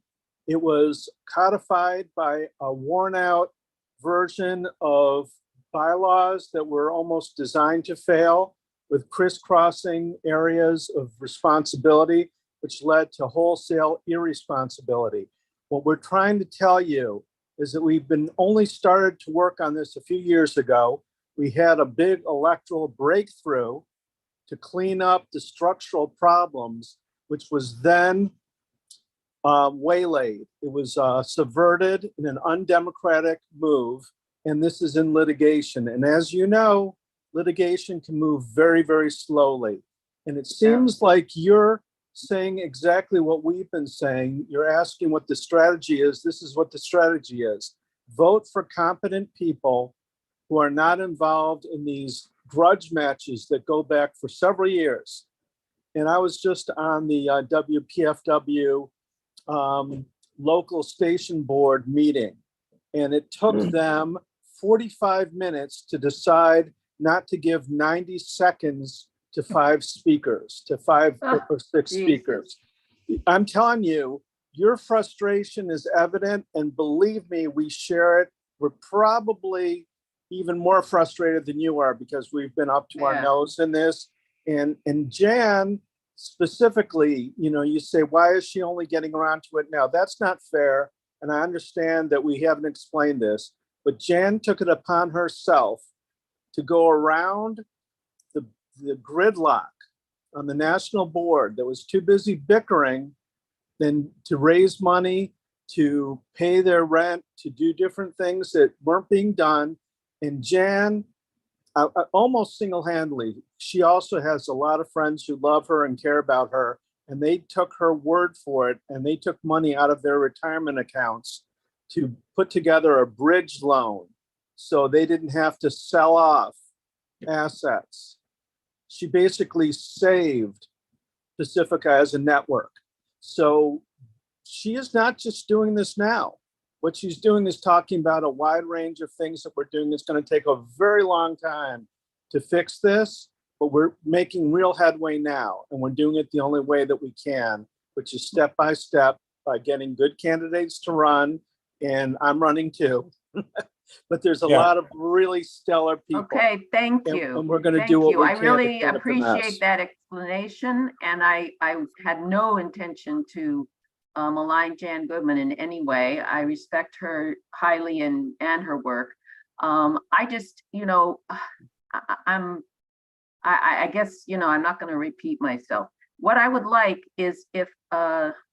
It was codified by a worn out version of bylaws that were almost designed to fail, with crisscrossing areas of responsibility, which led to wholesale irresponsibility. What we're trying to tell you is that we've been only started to work on this a few years ago. We had a big electoral breakthrough to clean up the structural problems, which was then waylaid. It was subverted in an undemocratic move, and this is in litigation. And as you know, litigation can move very, very slowly. And it seems like you're saying exactly what we've been saying. You're asking what the strategy is. This is what the strategy is. Vote for competent people who are not involved in these grudge matches that go back for several years. And I was just on the WPFW local station board meeting, and it took them 45 minutes to decide not to give 90 seconds to 5 speakers, to 5 or 6 speakers. I'm telling you, your frustration is evident, and believe me, we share it. We're probably even more frustrated than you are because we've been up to our Yeah. nose in this. And Jan specifically, you know, you say, why is she only getting around to it now? That's not fair. And I understand that we haven't explained this, but Jan took it upon herself to go around the gridlock on the national board that was too busy bickering than to raise money, to pay their rent, to do different things that weren't being done. And Jan, almost single-handedly, she also has a lot of friends who love her and care about her, and they took her word for it, and they took money out of their retirement accounts to put together a bridge loan so they didn't have to sell off assets. She basically saved Pacifica as a network. So she is not just doing this now. What she's doing is talking about a wide range of things that we're doing. It's going to take a very long time to fix this, but we're making real headway now. And we're doing it the only way that we can, which is step by step by getting good candidates to run. And I'm running too. But there's a lot of really stellar people. Okay, thank you. And we're going to Thank do what you. we I can really to clean up the mess. appreciate that explanation, and I had no intention to malign Jan Goodman in any way. I respect her highly and her work. I just, you know, I guess, you know, I'm not going to repeat myself. What I would like is if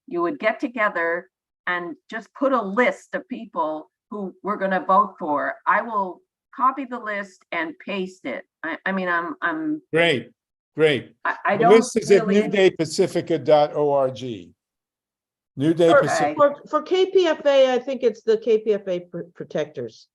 you would get together and just put a list of people who we're going to vote for. I will copy the list and paste it. I mean, I'm Great. I The don't list is at really. newdaypacifica.org. New Day For, Pacific. for KPFA, I think it's the KPFA protectors.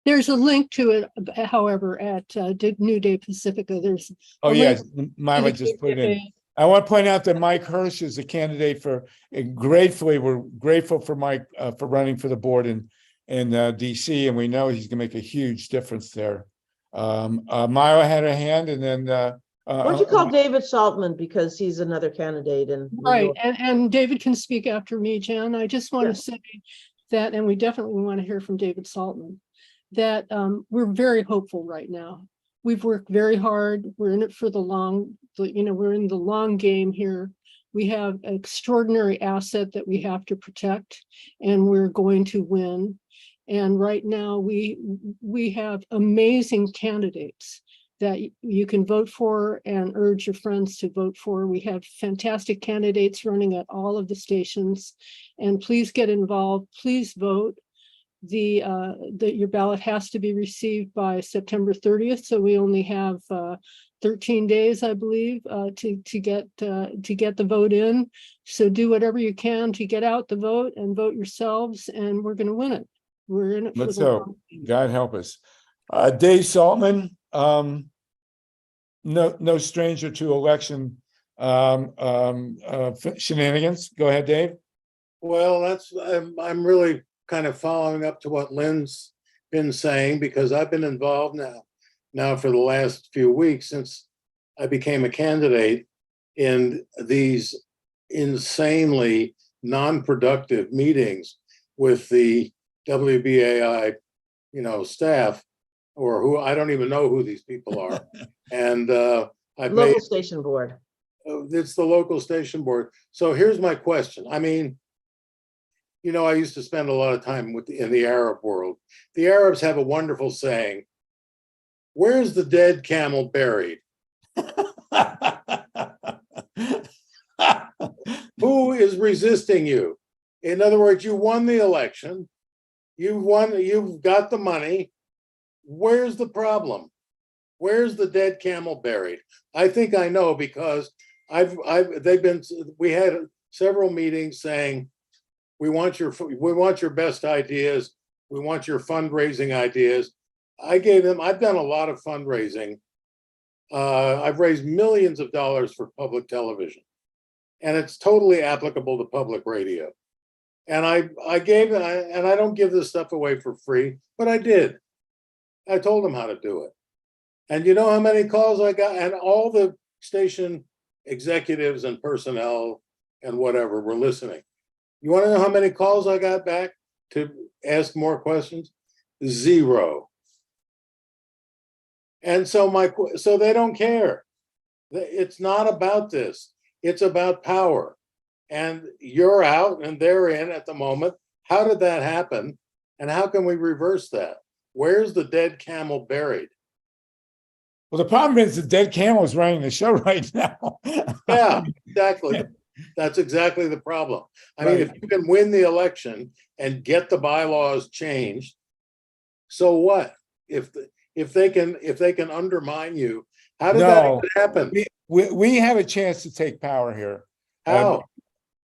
There's a link to it, however, at New Day Pacifica. There's Oh, a yes, link Myra to the just put it in. KPFA. I want to point out that Mike Hirsch is a candidate for, and gratefully, we're grateful for Mike for running for the board in DC, and we know he's gonna make a huge difference there. Myra had a hand, and then Why don't you call David Saltman, because he's another candidate in New Right, York. and David can speak after me, Jan. I just want to say that, and we definitely want to hear from David Saltman, that we're very hopeful right now. We've worked very hard. We're in it for the long, you know, we're in the long game here. We have an extraordinary asset that we have to protect, and we're going to win. And right now we have amazing candidates that you can vote for and urge your friends to vote for. We have fantastic candidates running at all of the stations, and please get involved. Please vote. Your ballot has to be received by September 30th. So we only have 13 days, I believe, to get the vote in. So do whatever you can to get out the vote and vote yourselves, and we're going to win it. We're in it for let's the hope. long game. God help us. Dave Saltman, no stranger to election shenanigans. Go ahead, Dave. Well, I'm really kind of following up to what Lynn's been saying, because I've been involved now for the last few weeks since I became a candidate in these insanely non-productive meetings with the WBAI, staff, or who I don't even know who these people are. And Local station board. It's the local station board. So here's my question. I mean, I used to spend a lot of time in the Arab world. The Arabs have a wonderful saying, "Where's the dead camel buried?" Who is resisting you? In other words, you won the election. You've got the money. Where's the problem? Where's the dead camel buried? I think I know, because we had several meetings saying, we want your best ideas. We want your fundraising ideas. I've done a lot of fundraising. I've raised millions of dollars for public television, and it's totally applicable to public radio. And I don't give this stuff away for free, but I did. I told them how to do it. And you know how many calls I got? And all the station executives and personnel and whatever were listening. You want to know how many calls I got back to ask more questions? 0. And so they don't care. It's not about this. It's about power. And you're out and they're in at the moment. How did that happen? And how can we reverse that? Where's the dead camel buried? Well, the problem is the dead camel is running the show right now. Yeah, exactly. That's exactly the problem. I mean, Right. if you can win the election and get the bylaws changed, so what? If they can undermine you, how did that No, even happen? we have a chance to take power here. How?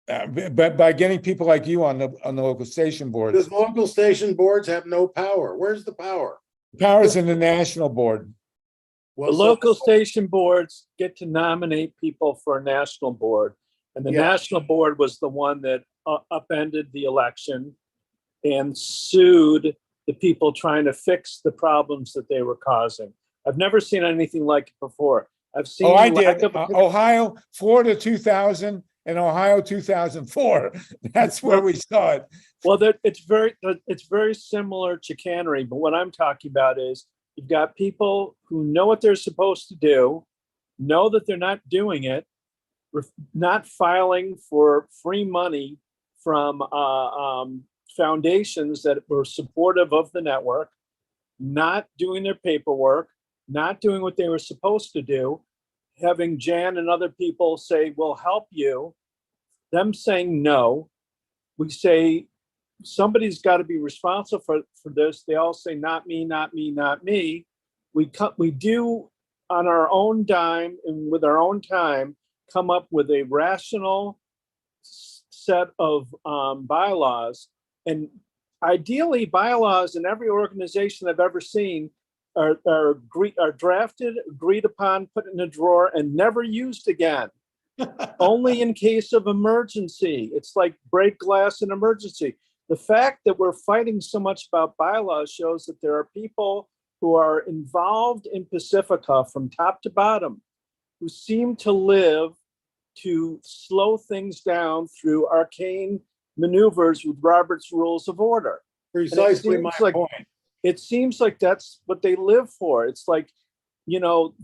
But by getting people like you on the local station boards. Because local station boards have no power. Where's the power? Power's in the national board. The Well, local station boards get to nominate people for a national board. And the Yeah. national board was the one that upended the election and sued the people trying to fix the problems that they were causing. I've never seen anything like it before. I've seen. Oh, I lack did. of- Ohio, Florida 2000 and Ohio 2004. That's where we saw it. Well, it's very similar chicanery, but what I'm talking about is you've got people who know what they're supposed to do, know that they're not doing it, not filing for free money from foundations that were supportive of the network, not doing their paperwork, not doing what they were supposed to do, having Jan and other people say, we'll help you, them saying no. We say, somebody's got to be responsible for this. They all say, not me, not me, not me. We do on our own dime and with our own time, come up with a rational set of bylaws. And ideally, bylaws in every organization I've ever seen are drafted, agreed upon, put in a drawer, and never used again. Only in case of emergency. It's like break glass in emergency. The fact that we're fighting so much about bylaws shows that there are people who are involved in Pacifica from top to bottom who seem to live to slow things down through arcane maneuvers with Robert's Rules of Order. Precisely my point. It seems like that's what they live for. It's like, you know,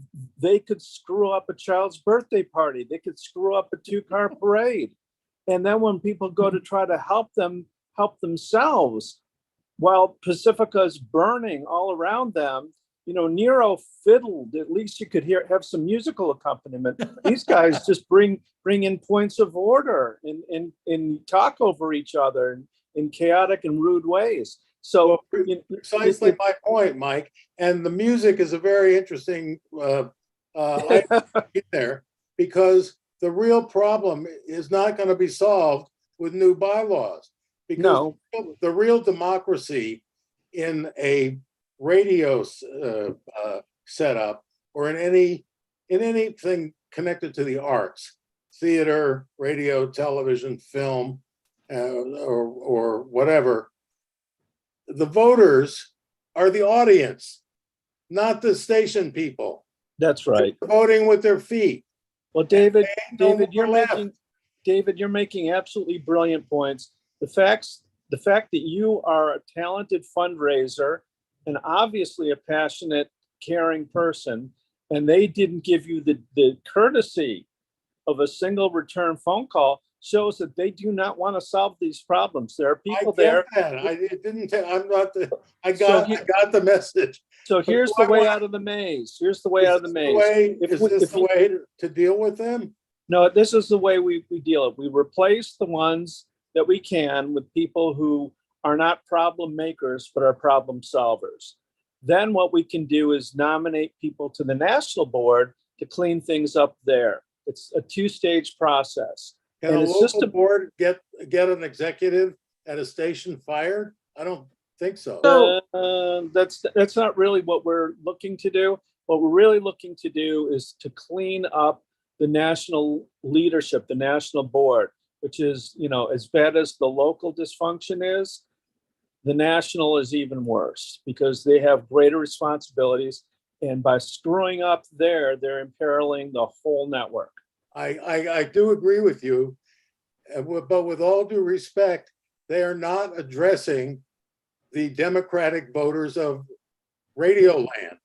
they could screw up a child's birthday party. They could screw up a 2-car parade. And then when people go to try to help themselves, while Pacifica is burning all around them, you know, Nero fiddled. At least you could have some musical accompaniment. These guys just bring in points of order and talk over each other in chaotic and rude ways. So precisely my point, Mike. And the music is a very interesting item in there, because the real problem is not going to be solved with new bylaws. Because the real democracy in a radio setup or in anything connected to the arts, theater, radio, television, film, or whatever, the voters are the audience, not the station people. That's right. They're voting with their feet. Well, David, you're making absolutely brilliant points. The fact that you are a talented fundraiser and obviously a passionate, caring person, and they didn't give you the courtesy of a single return phone call shows that they do not want to solve these problems. There are people there. I got the message. So here's the way out of the maze. Here's the way out of the maze. Is this the way to deal with them? No, this is the way we deal it. We replace the ones that we can with people who are not problem makers, but are problem solvers. Then what we can do is nominate people to the national board to clean things up there. It's a 2-stage process. Can a local board get an executive at a station fired? I don't think so. That's not really what we're looking to do. What we're really looking to do is to clean up the national leadership, the national board, which is, you know, as bad as the local dysfunction is, the national is even worse because they have greater responsibilities. And by screwing up there, they're imperiling the whole network. I do agree with you. but with all due respect, they are not addressing the Democratic voters of Radio Land,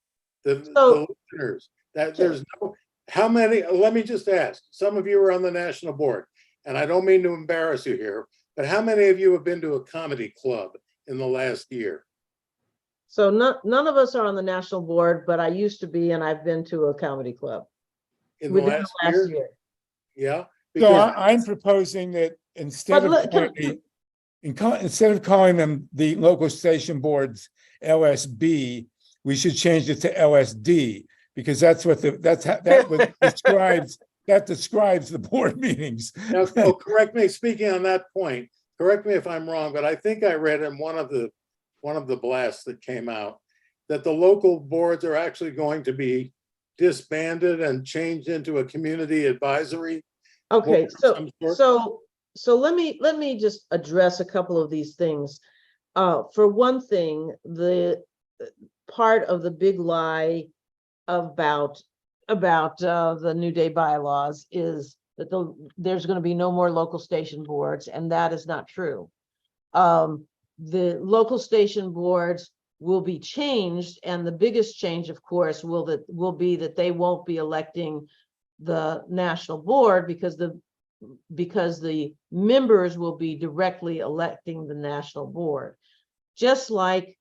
the listeners. That there's no, how many, let me just ask, some of you are on the national board, and I don't mean to embarrass you here, but how many of you have been to a comedy club in the last year? So none of us are on the national board, but I used to be, and I've been to a comedy club. In the within last year? Yeah. So Because I'm proposing that instead of instead of calling them the local station boards LSB, we should change it to LSD, because that's what describes the board meetings. now, oh, correct me, speaking on that point, correct me if I'm wrong, but I think I read in one of the blasts that came out that the local boards are actually going to be disbanded and changed into a community advisory. Okay, board of some sort. so let me just address a couple of these things. For one thing, the part of the big lie about the New Day bylaws is that there's going to be no more local station boards, and that is not true. The local station boards will be changed, and the biggest change, of course, will be that they won't be electing the national board, because the members will be directly electing the national board, just like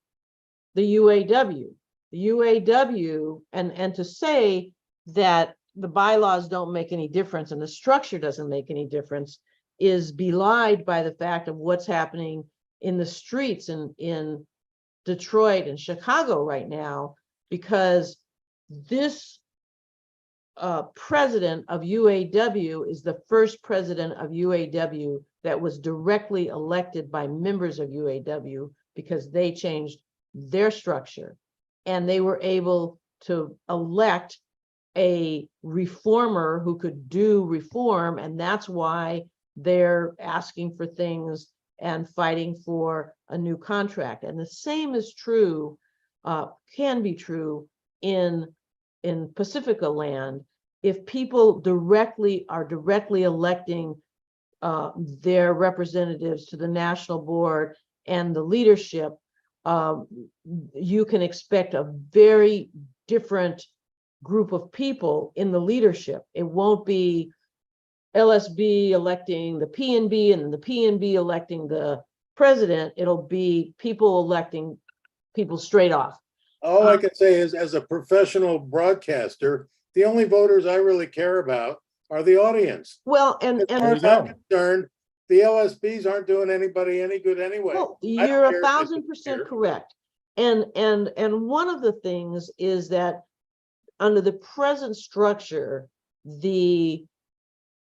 the UAW. The UAW, and to say that the bylaws don't make any difference and the structure doesn't make any difference is belied by the fact of what's happening in the streets in Detroit and Chicago right now, because this president of UAW is the first president of UAW that was directly elected by members of UAW, because they changed their structure and they were able to elect a reformer who could do reform, and that's why they're asking for things and fighting for a new contract. And the same is true, can be true in Pacifica land. If people are directly electing their representatives to the national board and the leadership, you can expect a very different group of people in the leadership. It won't be LSB electing the PNB and the PNB electing the president. It'll be people electing people straight off. All I can say is, as a professional broadcaster, the only voters I really care about are the audience. Well, and as far as I'm concerned, the LSBs aren't doing anybody any good anyway. well, I don't you're care if 1000% correct. And one of the things is that under the present structure, even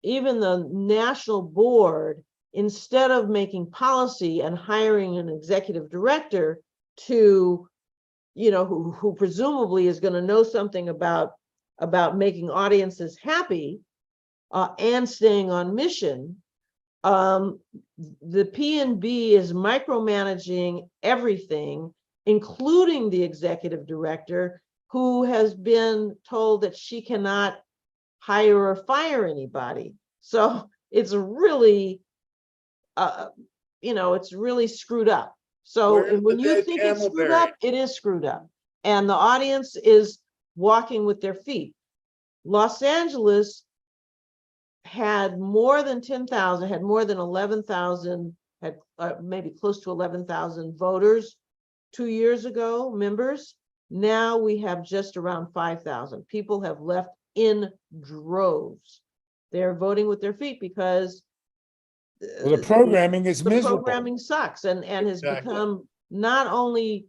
the national board, instead of making policy and hiring an executive director to, who presumably is going to know something about making audiences happy and staying on mission, the PNB is micromanaging everything, including the executive director, who has been told that she cannot hire or fire anybody. So it's really, it's really screwed up. So when you think it's screwed up, it is screwed up. And the audience is walking with their feet. Los Angeles had more than 10,000, had more than 11,000, had maybe close to 11,000 voters 2 years ago, members. Now we have just around 5,000. People have left in droves. They're voting with their feet because the programming is miserable. Programming sucks and has become not only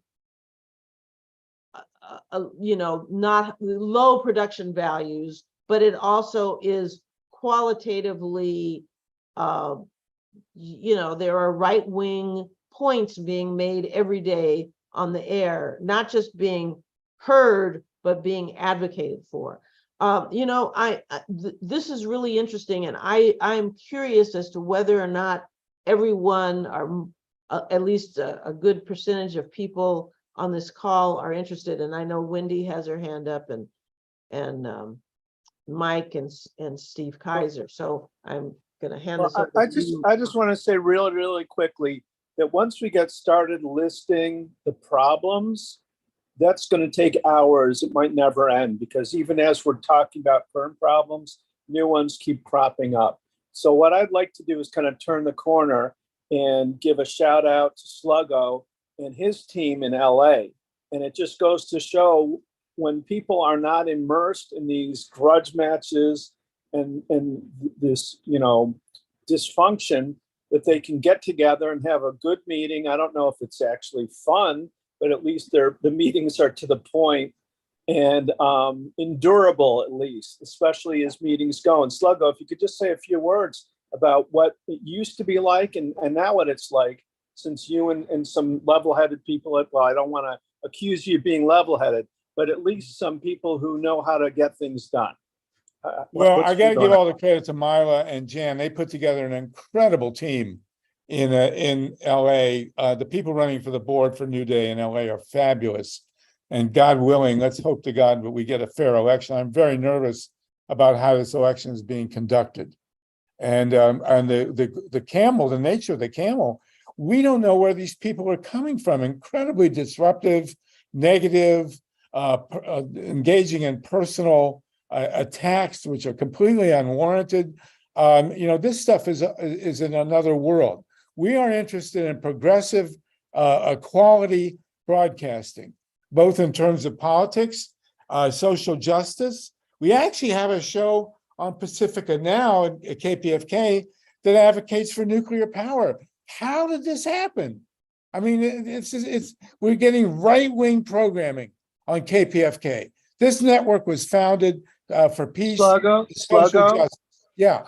not low production values, but it also is qualitatively, there are right-wing points being made every day on the air, not just being heard, but being advocated for. This is really interesting, and I'm curious as to whether or not everyone, or at least a good percentage of people on this call are interested. And I know Wendy has her hand up, and Mike and Steve Kaiser. So I'm gonna hand Well, this over I to just, you. I just want to say really, really quickly that once we get started listing the problems, that's going to take hours. It might never end because even as we're talking about current problems, new ones keep cropping up. So what I'd like to do is kind of turn the corner and give a shout out to Sluggo and his team in LA. And it just goes to show when people are not immersed in these grudge matches and this, you know, dysfunction, that they can get together and have a good meeting. I don't know if it's actually fun, but at least the meetings are to the point and endurable, at least, especially as meetings go. And Sluggo, if you could just say a few words about what it used to be like and now what it's like, since you and some level-headed people, well, I don't want to accuse you of being level-headed, but at least some people who know how to get things done. Well, what's I got to your give thought? all the credit to Mila and Jan. They put together an incredible team in LA. The people running for the board for New Day in LA are fabulous. And God willing, let's hope to God that we get a fair election. I'm very nervous about how this election is being conducted. And the camel, the nature of the camel, we don't know where these people are coming from. Incredibly disruptive, negative, engaging in personal attacks, which are completely unwarranted. You know, this stuff is in another world. We are interested in progressive, quality broadcasting, both in terms of politics, social justice. We actually have a show on PACIFICA now at KPFK that advocates for nuclear power. How did this happen? I mean, we're getting right-wing programming on KPFK. This network was founded for peace, social justice. Yeah.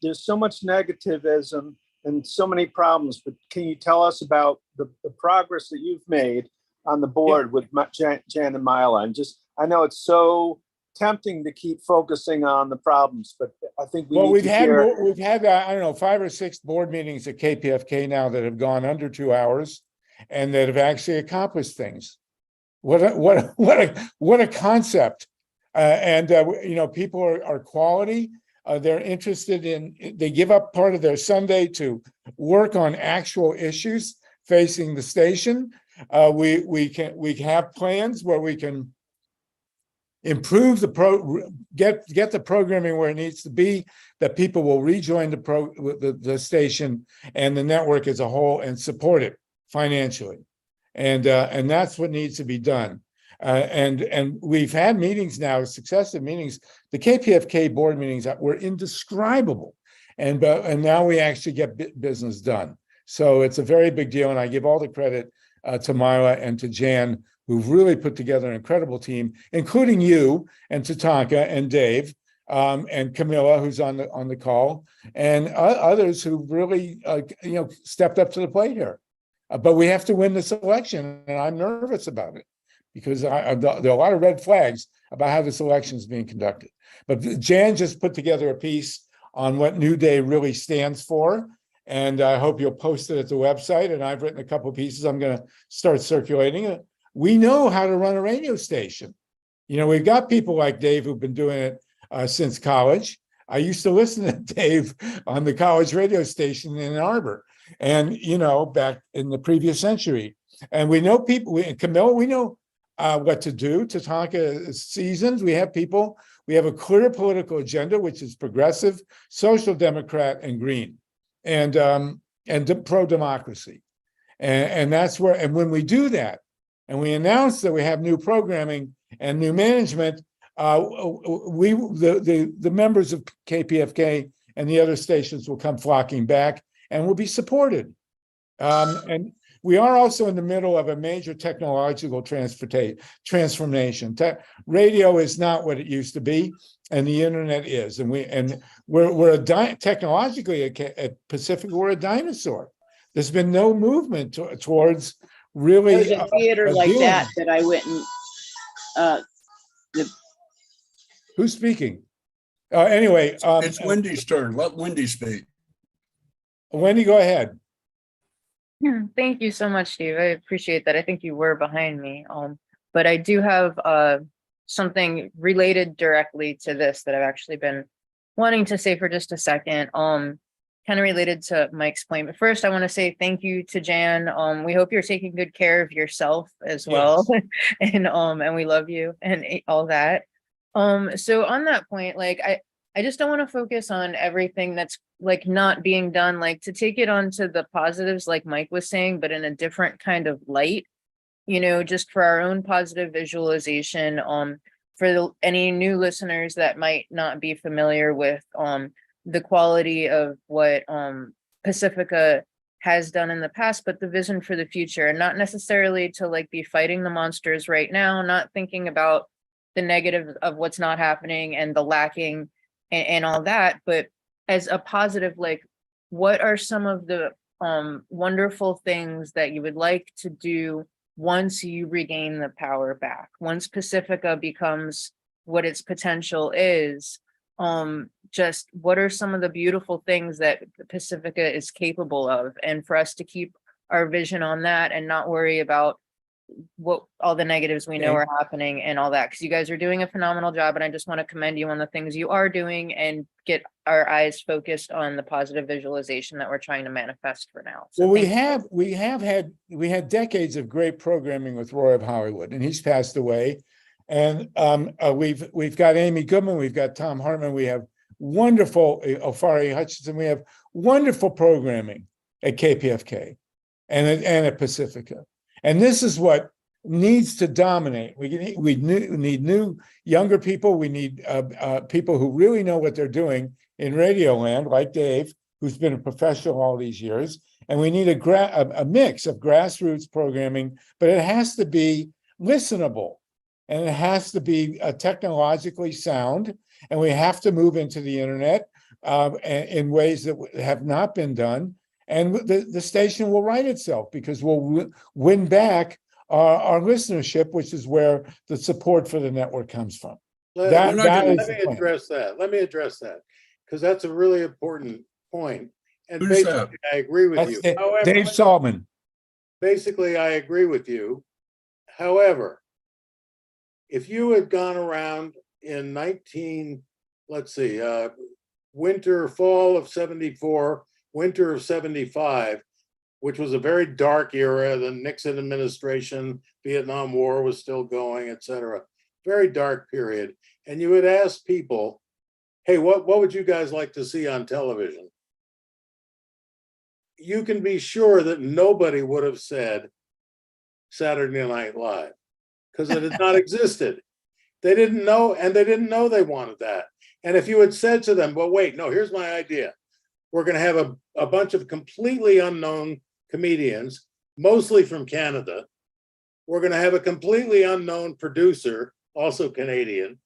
There's so much negativism and so many problems, but can you tell us about the progress that you've made on the board with Jan and Mila? And just, I know it's so tempting to keep focusing on the problems, but I think we've had I don't know, 5 or 6 board meetings at KPFK now that have gone under 2 hours and that have actually accomplished things. What a concept. You know, people are quality. They're interested in, they give up part of their Sunday to work on actual issues facing the station. We have plans where we can improve get the programming where it needs to be, that people will rejoin the station and the network as a whole and support it financially. And that's what needs to be done. And we've had meetings now, successive meetings. The KPFK board meetings were indescribable. And now we actually get business done. So it's a very big deal. And I give all the credit to Mila and to Jan, who've really put together an incredible team, including you and Tatanka and Dave and Camilla, who's on the call, and others who really stepped up to the plate here. But we have to win this election, and I'm nervous about it because there are a lot of red flags about how this election is being conducted. But Jan just put together a piece on what New Day really stands for, and I hope you'll post it at the website. And I've written a couple of pieces. I'm going to start circulating it. We know how to run a radio station. You know, we've got people like Dave who've been doing it since college. I used to listen to Dave on the college radio station in Ann Arbor, and back in the previous century. And we know people. Camilla, we know what to do. Tatanka is seasoned. We have people. We have a clear political agenda, which is progressive, social democrat, and green, and pro-democracy. And that's where. And when we do that, and we announce that we have new programming and new management, the members of KPFK and the other stations will come flocking back and will be supported. And we are also in the middle of a major technological transformation. Radio is not what it used to be, and the internet is. And we're technologically at Pacific, we're a dinosaur. There's been no movement towards really. It was a theater like that I went and. Who's speaking? Anyway, it's Wendy's turn. Let Wendy speak. Wendy, go ahead. Thank you so much, Steve. I appreciate that. I think you were behind me. But I do have something related directly to this that I've actually been wanting to say for just a second, kind of related to Mike's point. But first, I want to say thank you to Jan. We hope you're taking good care of yourself as well. And we love you and all that. So on that point, like I just don't want to focus on everything that's like not being done, like to take it onto the positives, like Mike was saying, but in a different kind of light, you know, just for our own positive visualization, for any new listeners that might not be familiar with, the quality of what, Pacifica has done in the past, but the vision for the future, and not necessarily to like be fighting the monsters right now, not thinking about the negative of what's not happening and the lacking and all that, but as a positive, like, what are some of the wonderful things that you would like to do once you regain the power back, once Pacifica becomes what its potential is? Just what are some of the beautiful things that Pacifica is capable of, and for us to keep our vision on that and not worry about what all the negatives we know are happening and all that, because you guys are doing a phenomenal job, and I just want to commend you on the things you are doing and get our eyes focused on the positive visualization that we're trying to manifest for now. So Well, we had decades of great programming with Roy of Hollywood, and he's passed away. And we've got Amy Goodman, we've got Tom Hartman, we have wonderful Ofari Hutchinson, we have wonderful programming at KPFK and at Pacifica. And this is what needs to dominate. We need new, younger people. We need people who really know what they're doing in radio land, like Dave, who's been a professional all these years. And we need a mix of grassroots programming, but it has to be listenable, and it has to be technologically sound. And we have to move into the internet in ways that have not been done. And the station will right itself, because we'll win back our listenership, which is where the support for the network comes from. Let me address that, because that's a really important point. And Who's basically, that? I agree with you. However, Dave Saltman. basically, I agree with you. However, if you had gone around in fall of 74, winter of 75, which was a very dark era, the Nixon administration, Vietnam War was still going, etc. Very dark period. And you would ask people, hey, what would you guys like to see on television? You can be sure that nobody would have said Saturday Night Live, because it had not existed. They didn't know, and they didn't know they wanted that. And if you had said to them, well, wait, no, here's my idea. We're going to have a bunch of completely unknown comedians, mostly from Canada. We're going to have a completely unknown producer, also Canadian.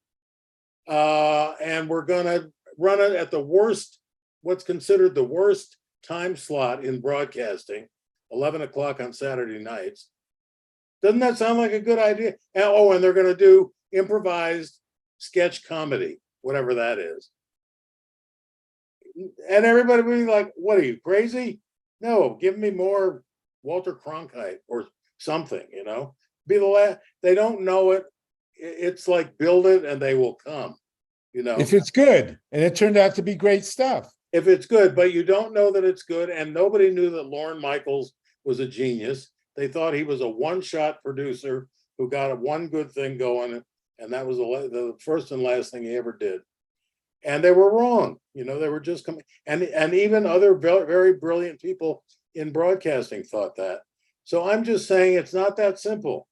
And we're going to run it at the worst, what's considered the worst time slot in broadcasting, 11 o'clock on Saturday nights. Doesn't that sound like a good idea? And they're going to do improvised sketch comedy, whatever that is. And everybody would be like, what are you, crazy? No, give me more Walter Cronkite or something, you know? Be the last. They don't know it. It's like build it and they will come, you know? If it's good, and it turned out to be great stuff. If it's good, but you don't know that it's good, and nobody knew that Lorne Michaels was a genius. They thought he was a one-shot producer who got one good thing going, and that was the first and last thing he ever did. And they were wrong, you know. They were just coming, and even other very brilliant people in broadcasting thought that. So I'm just saying it's not that simple.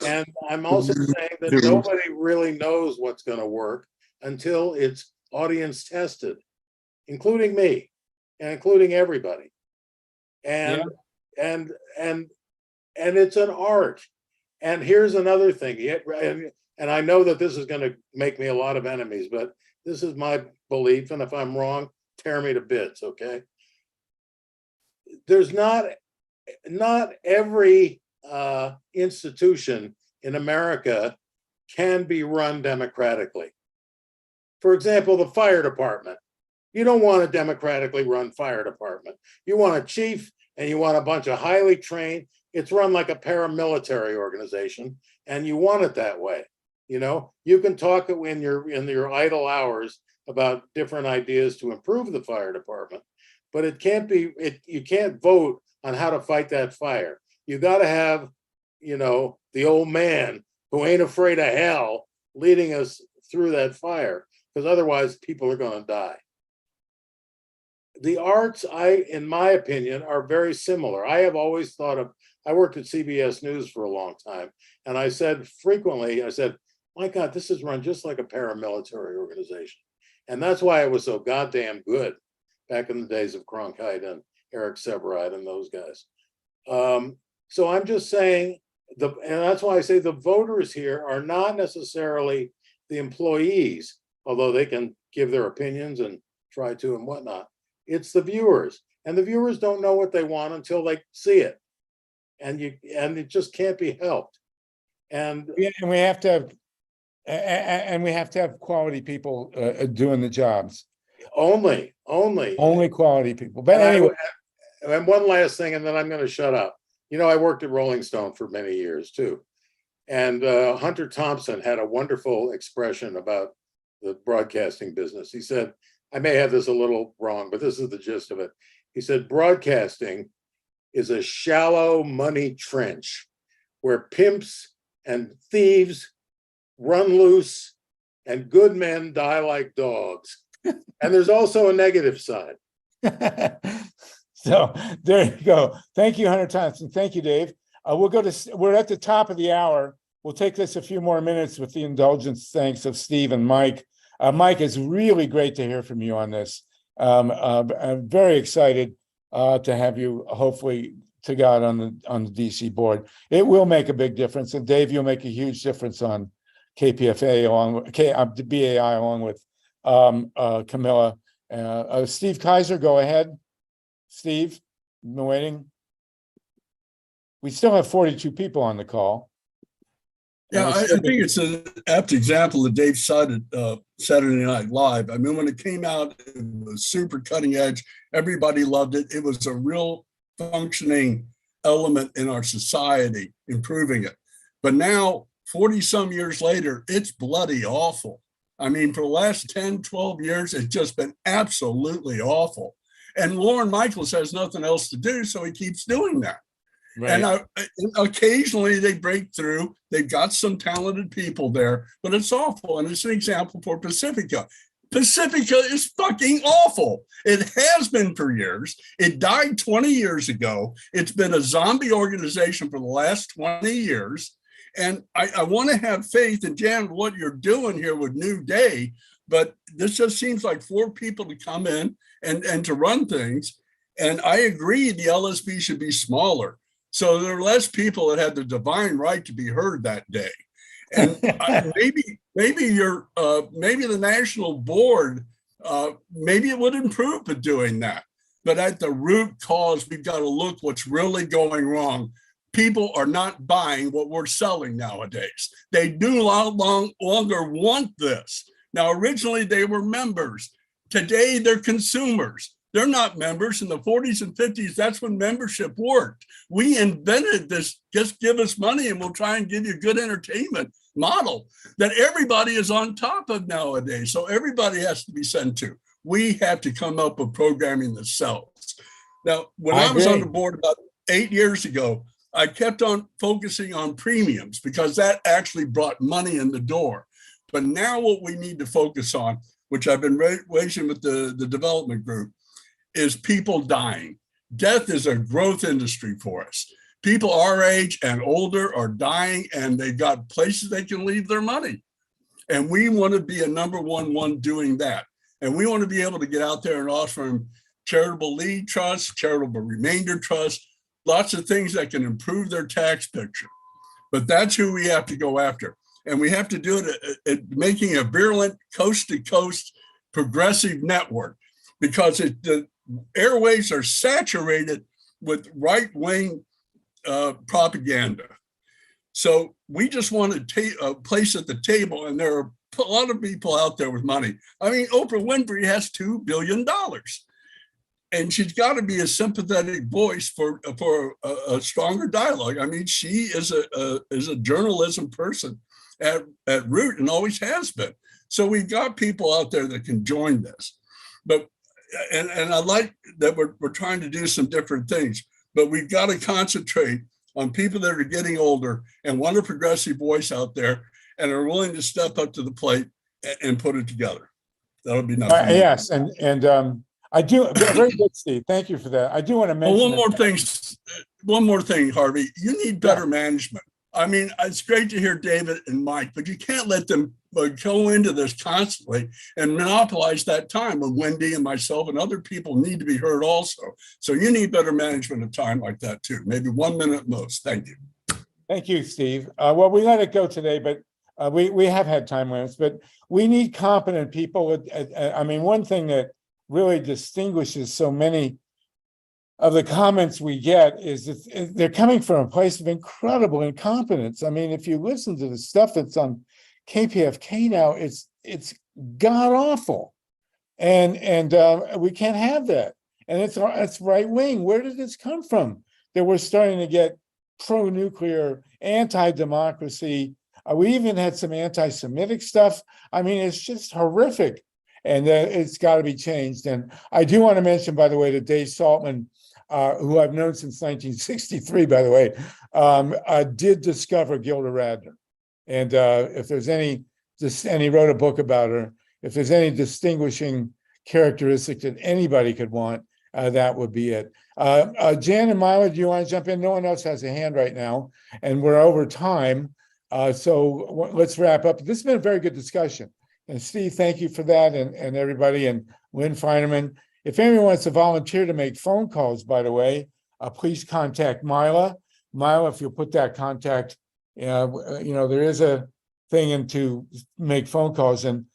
And I'm also saying that nobody really knows what's going to work until it's audience tested, including me and including everybody. And it's an art. And here's another thing. And I know that this is going to make me a lot of enemies, but this is my belief. And if I'm wrong, tear me to bits, okay? There's not every institution in America can be run democratically. For example, the fire department. You don't want a democratically run fire department. You want a chief and you want a bunch of highly trained. It's run like a paramilitary organization, and you want it that way. You know, you can talk in your idle hours about different ideas to improve the fire department, but it can't be, you can't vote on how to fight that fire. You got to have, you know, the old man who ain't afraid of hell leading us through that fire, because otherwise people are going to die. The arts, in my opinion, are very similar. I have always thought of, I worked at CBS News for a long time, and I said frequently, I said, my God, this is run just like a paramilitary organization. And that's why it was so goddamn good back in the days of Cronkite and Eric Severide and those guys. So I'm just saying, and that's why I say the voters here are not necessarily the employees, although they can give their opinions and try to and whatnot. It's the viewers, and the viewers don't know what they want until they see it, and it just can't be helped. And we have to have quality people doing the jobs. Only quality people. But anyway, and one last thing, and then I'm going to shut up. You know, I worked at Rolling Stone for many years too, and Hunter Thompson had a wonderful expression about the broadcasting business. He said, I may have this a little wrong, but this is the gist of it. He said, broadcasting is a shallow money trench where pimps and thieves run loose and good men die like dogs. And there's also a negative side. So there you go. Thank you, Hunter Thompson. Thank you, Dave. We're at the top of the hour. We'll take this a few more minutes with the indulgence thanks of Steve and Mike. Mike, it's really great to hear from you on this. I'm very excited to have you, hopefully, to God on the DC board. It will make a big difference, and Dave, you'll make a huge difference on KPFA along with BAI along with Camilla. Steve Kaiser, go ahead. Steve, you've been waiting. We still have 42 people on the call. Yeah, I think it's an apt example that Dave cited Saturday Night Live. I mean, when it came out, it was super cutting edge. Everybody loved it. It was a real functioning element in our society, improving it. But now, 40 some years later, it's bloody awful. I mean, for the last 10, 12 years, it's just been absolutely awful. And Lorne Michaels has nothing else to do, so he keeps doing that. Right. And occasionally they break through. They've got some talented people there, but it's awful. And it's an example for Pacifica. Pacifica is fucking awful. It has been for years. It died 20 years ago. It's been a zombie organization for the last 20 years. And I want to have faith in, Jan, what you're doing here with New Day, but this just seems like 4 people to come in and to run things. And I agree the LSB should be smaller. So there are less people that had the divine right to be heard that day. And maybe the national board, maybe it would improve by doing that. But at the root cause, we've got to look what's really going wrong. People are not buying what we're selling nowadays. They do no longer want this. Now, originally they were members. Today they're consumers. They're not members. In the 40s and 50s, that's when membership worked. We invented this, just give us money and we'll try and give you good entertainment model that everybody is on top of nowadays. So everybody has to be sent to. We have to come up with programming that sells. Now, when I was on the board about 8 years ago, I kept on focusing on premiums because that actually brought money in the door. But now what we need to focus on, which I've been raising with the development group, is people dying. Death is a growth industry for us. People our age and older are dying and they've got places they can leave their money. And we want to be a number one doing that. And we want to be able to get out there and offer them charitable lead trusts, charitable remainder trusts, lots of things that can improve their tax picture. But that's who we have to go after. And we have to do it at making a virulent coast-to-coast progressive network, because the airways are saturated with right-wing propaganda. So we just want a place at the table, and there are a lot of people out there with money. I mean, Oprah Winfrey has $2 billion. And she's got to be a sympathetic voice for a stronger dialogue. I mean, she is a journalism person at root and always has been. So we've got people out there that can join this. But and I like that we're trying to do some different things, but we've got to concentrate on people that are getting older and want a progressive voice out there and are willing to step up to the plate and put it together. That'll be nothing. Yes, and I do, very good, Steve. Thank you for that. I do want to mention. One more thing, Harvey. You need better management. I mean, it's great to hear David and Mike, but you can't let them go into this constantly and monopolize that time when Wendy and myself and other people need to be heard also. So you need better management of time like that too. Maybe 1 minute at most. Thank you. Thank you, Steve. Well, we let it go today, but we have had time limits, but we need competent people. I mean, one thing that really distinguishes so many of the comments we get is that they're coming from a place of incredible incompetence. I mean, if you listen to the stuff that's on KPFK now, it's god awful, and we can't have that. And it's right wing. Where did this come from? That we're starting to get pro-nuclear, anti-democracy. We even had some anti-Semitic stuff. I mean, it's just horrific, and it's got to be changed. And I do want to mention, by the way, that Dave Saltman, who I've known since 1963, by the way, did discover Gilda Radner. And if there's any, and he wrote a book about her, if there's any distinguishing characteristic that anybody could want, that would be it. Jan and Mila, do you want to jump in? No one else has a hand right now, and we're over time. So let's wrap up. This has been a very good discussion. And Steve, thank you for that, and everybody, and Lynn Feinerman. If anyone wants to volunteer to make phone calls, by the way, please contact Mila. Mila, if you'll put that contact, there is a thing to make phone calls. And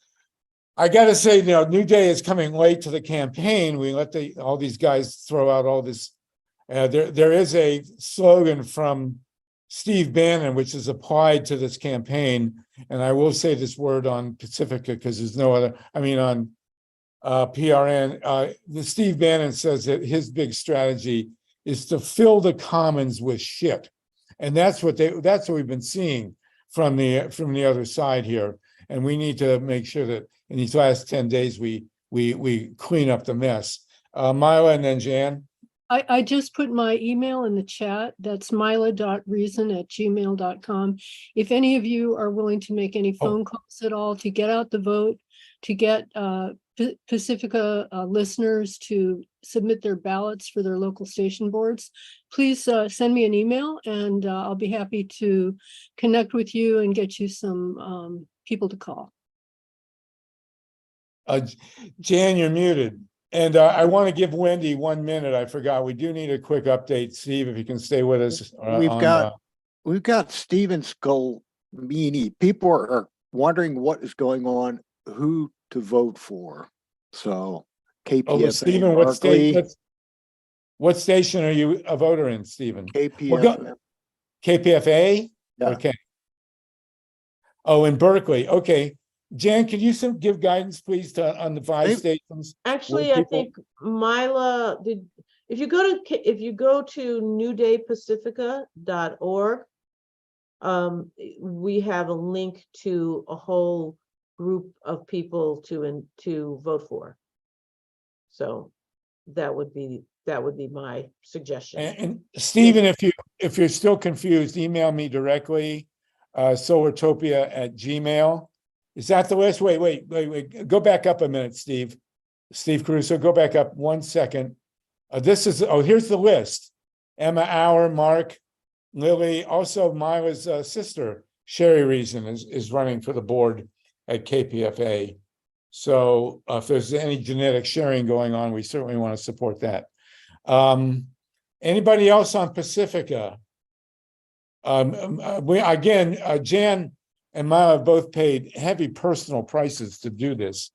I got to say, New Day is coming late to the campaign. We let all these guys throw out all this. There is a slogan from Steve Bannon, which is applied to this campaign. And I will say this word on PACIFICA because there's no other, on PRN. The Steve Bannon says that his big strategy is to fill the commons with shit. And that's what we've been seeing from the other side here. And we need to make sure that in these last 10 days, we clean up the mess. Mila and then Jan. I just put my email in the chat. That's mila.reason@gmail.com. If any of you are willing to make any phone calls at all to get out the vote, to get PACIFICA listeners to submit their ballots for their local station boards, please send me an email, and I'll be happy to connect with you and get you some people to call. Jan, you're muted. And I want to give Wendy 1 minute. I forgot. We do need a quick update. Steve, if you can stay with us. We've got Stephen Scolmini. People are wondering what is going on, who to vote for. So KPFA. Stephen, what station are you a voter in, Stephen? KPFA. KPFA? Yeah. Okay. Oh, in Berkeley. Okay. Jan, can you give guidance, please, on the 5 stations? Actually, I think Mila did. If you go to newdaypacifica.org, we have a link to a whole group of people to vote for. So that would be my suggestion. And Stephen, if you're still confused, email me directly, solartopia@gmail.com. Is that the list? Wait. Go back up a minute, Steve. Steve Caruso, go back up 1 second. Here's the list. Emma Auer, Mark, Lily, also Mila's sister, Sherry Reason, is running for the board at KPFA. So if there's any genetic sharing going on, we certainly want to support that. Anybody else on PACIFICA? Jan and Mila have both paid heavy personal prices to do this.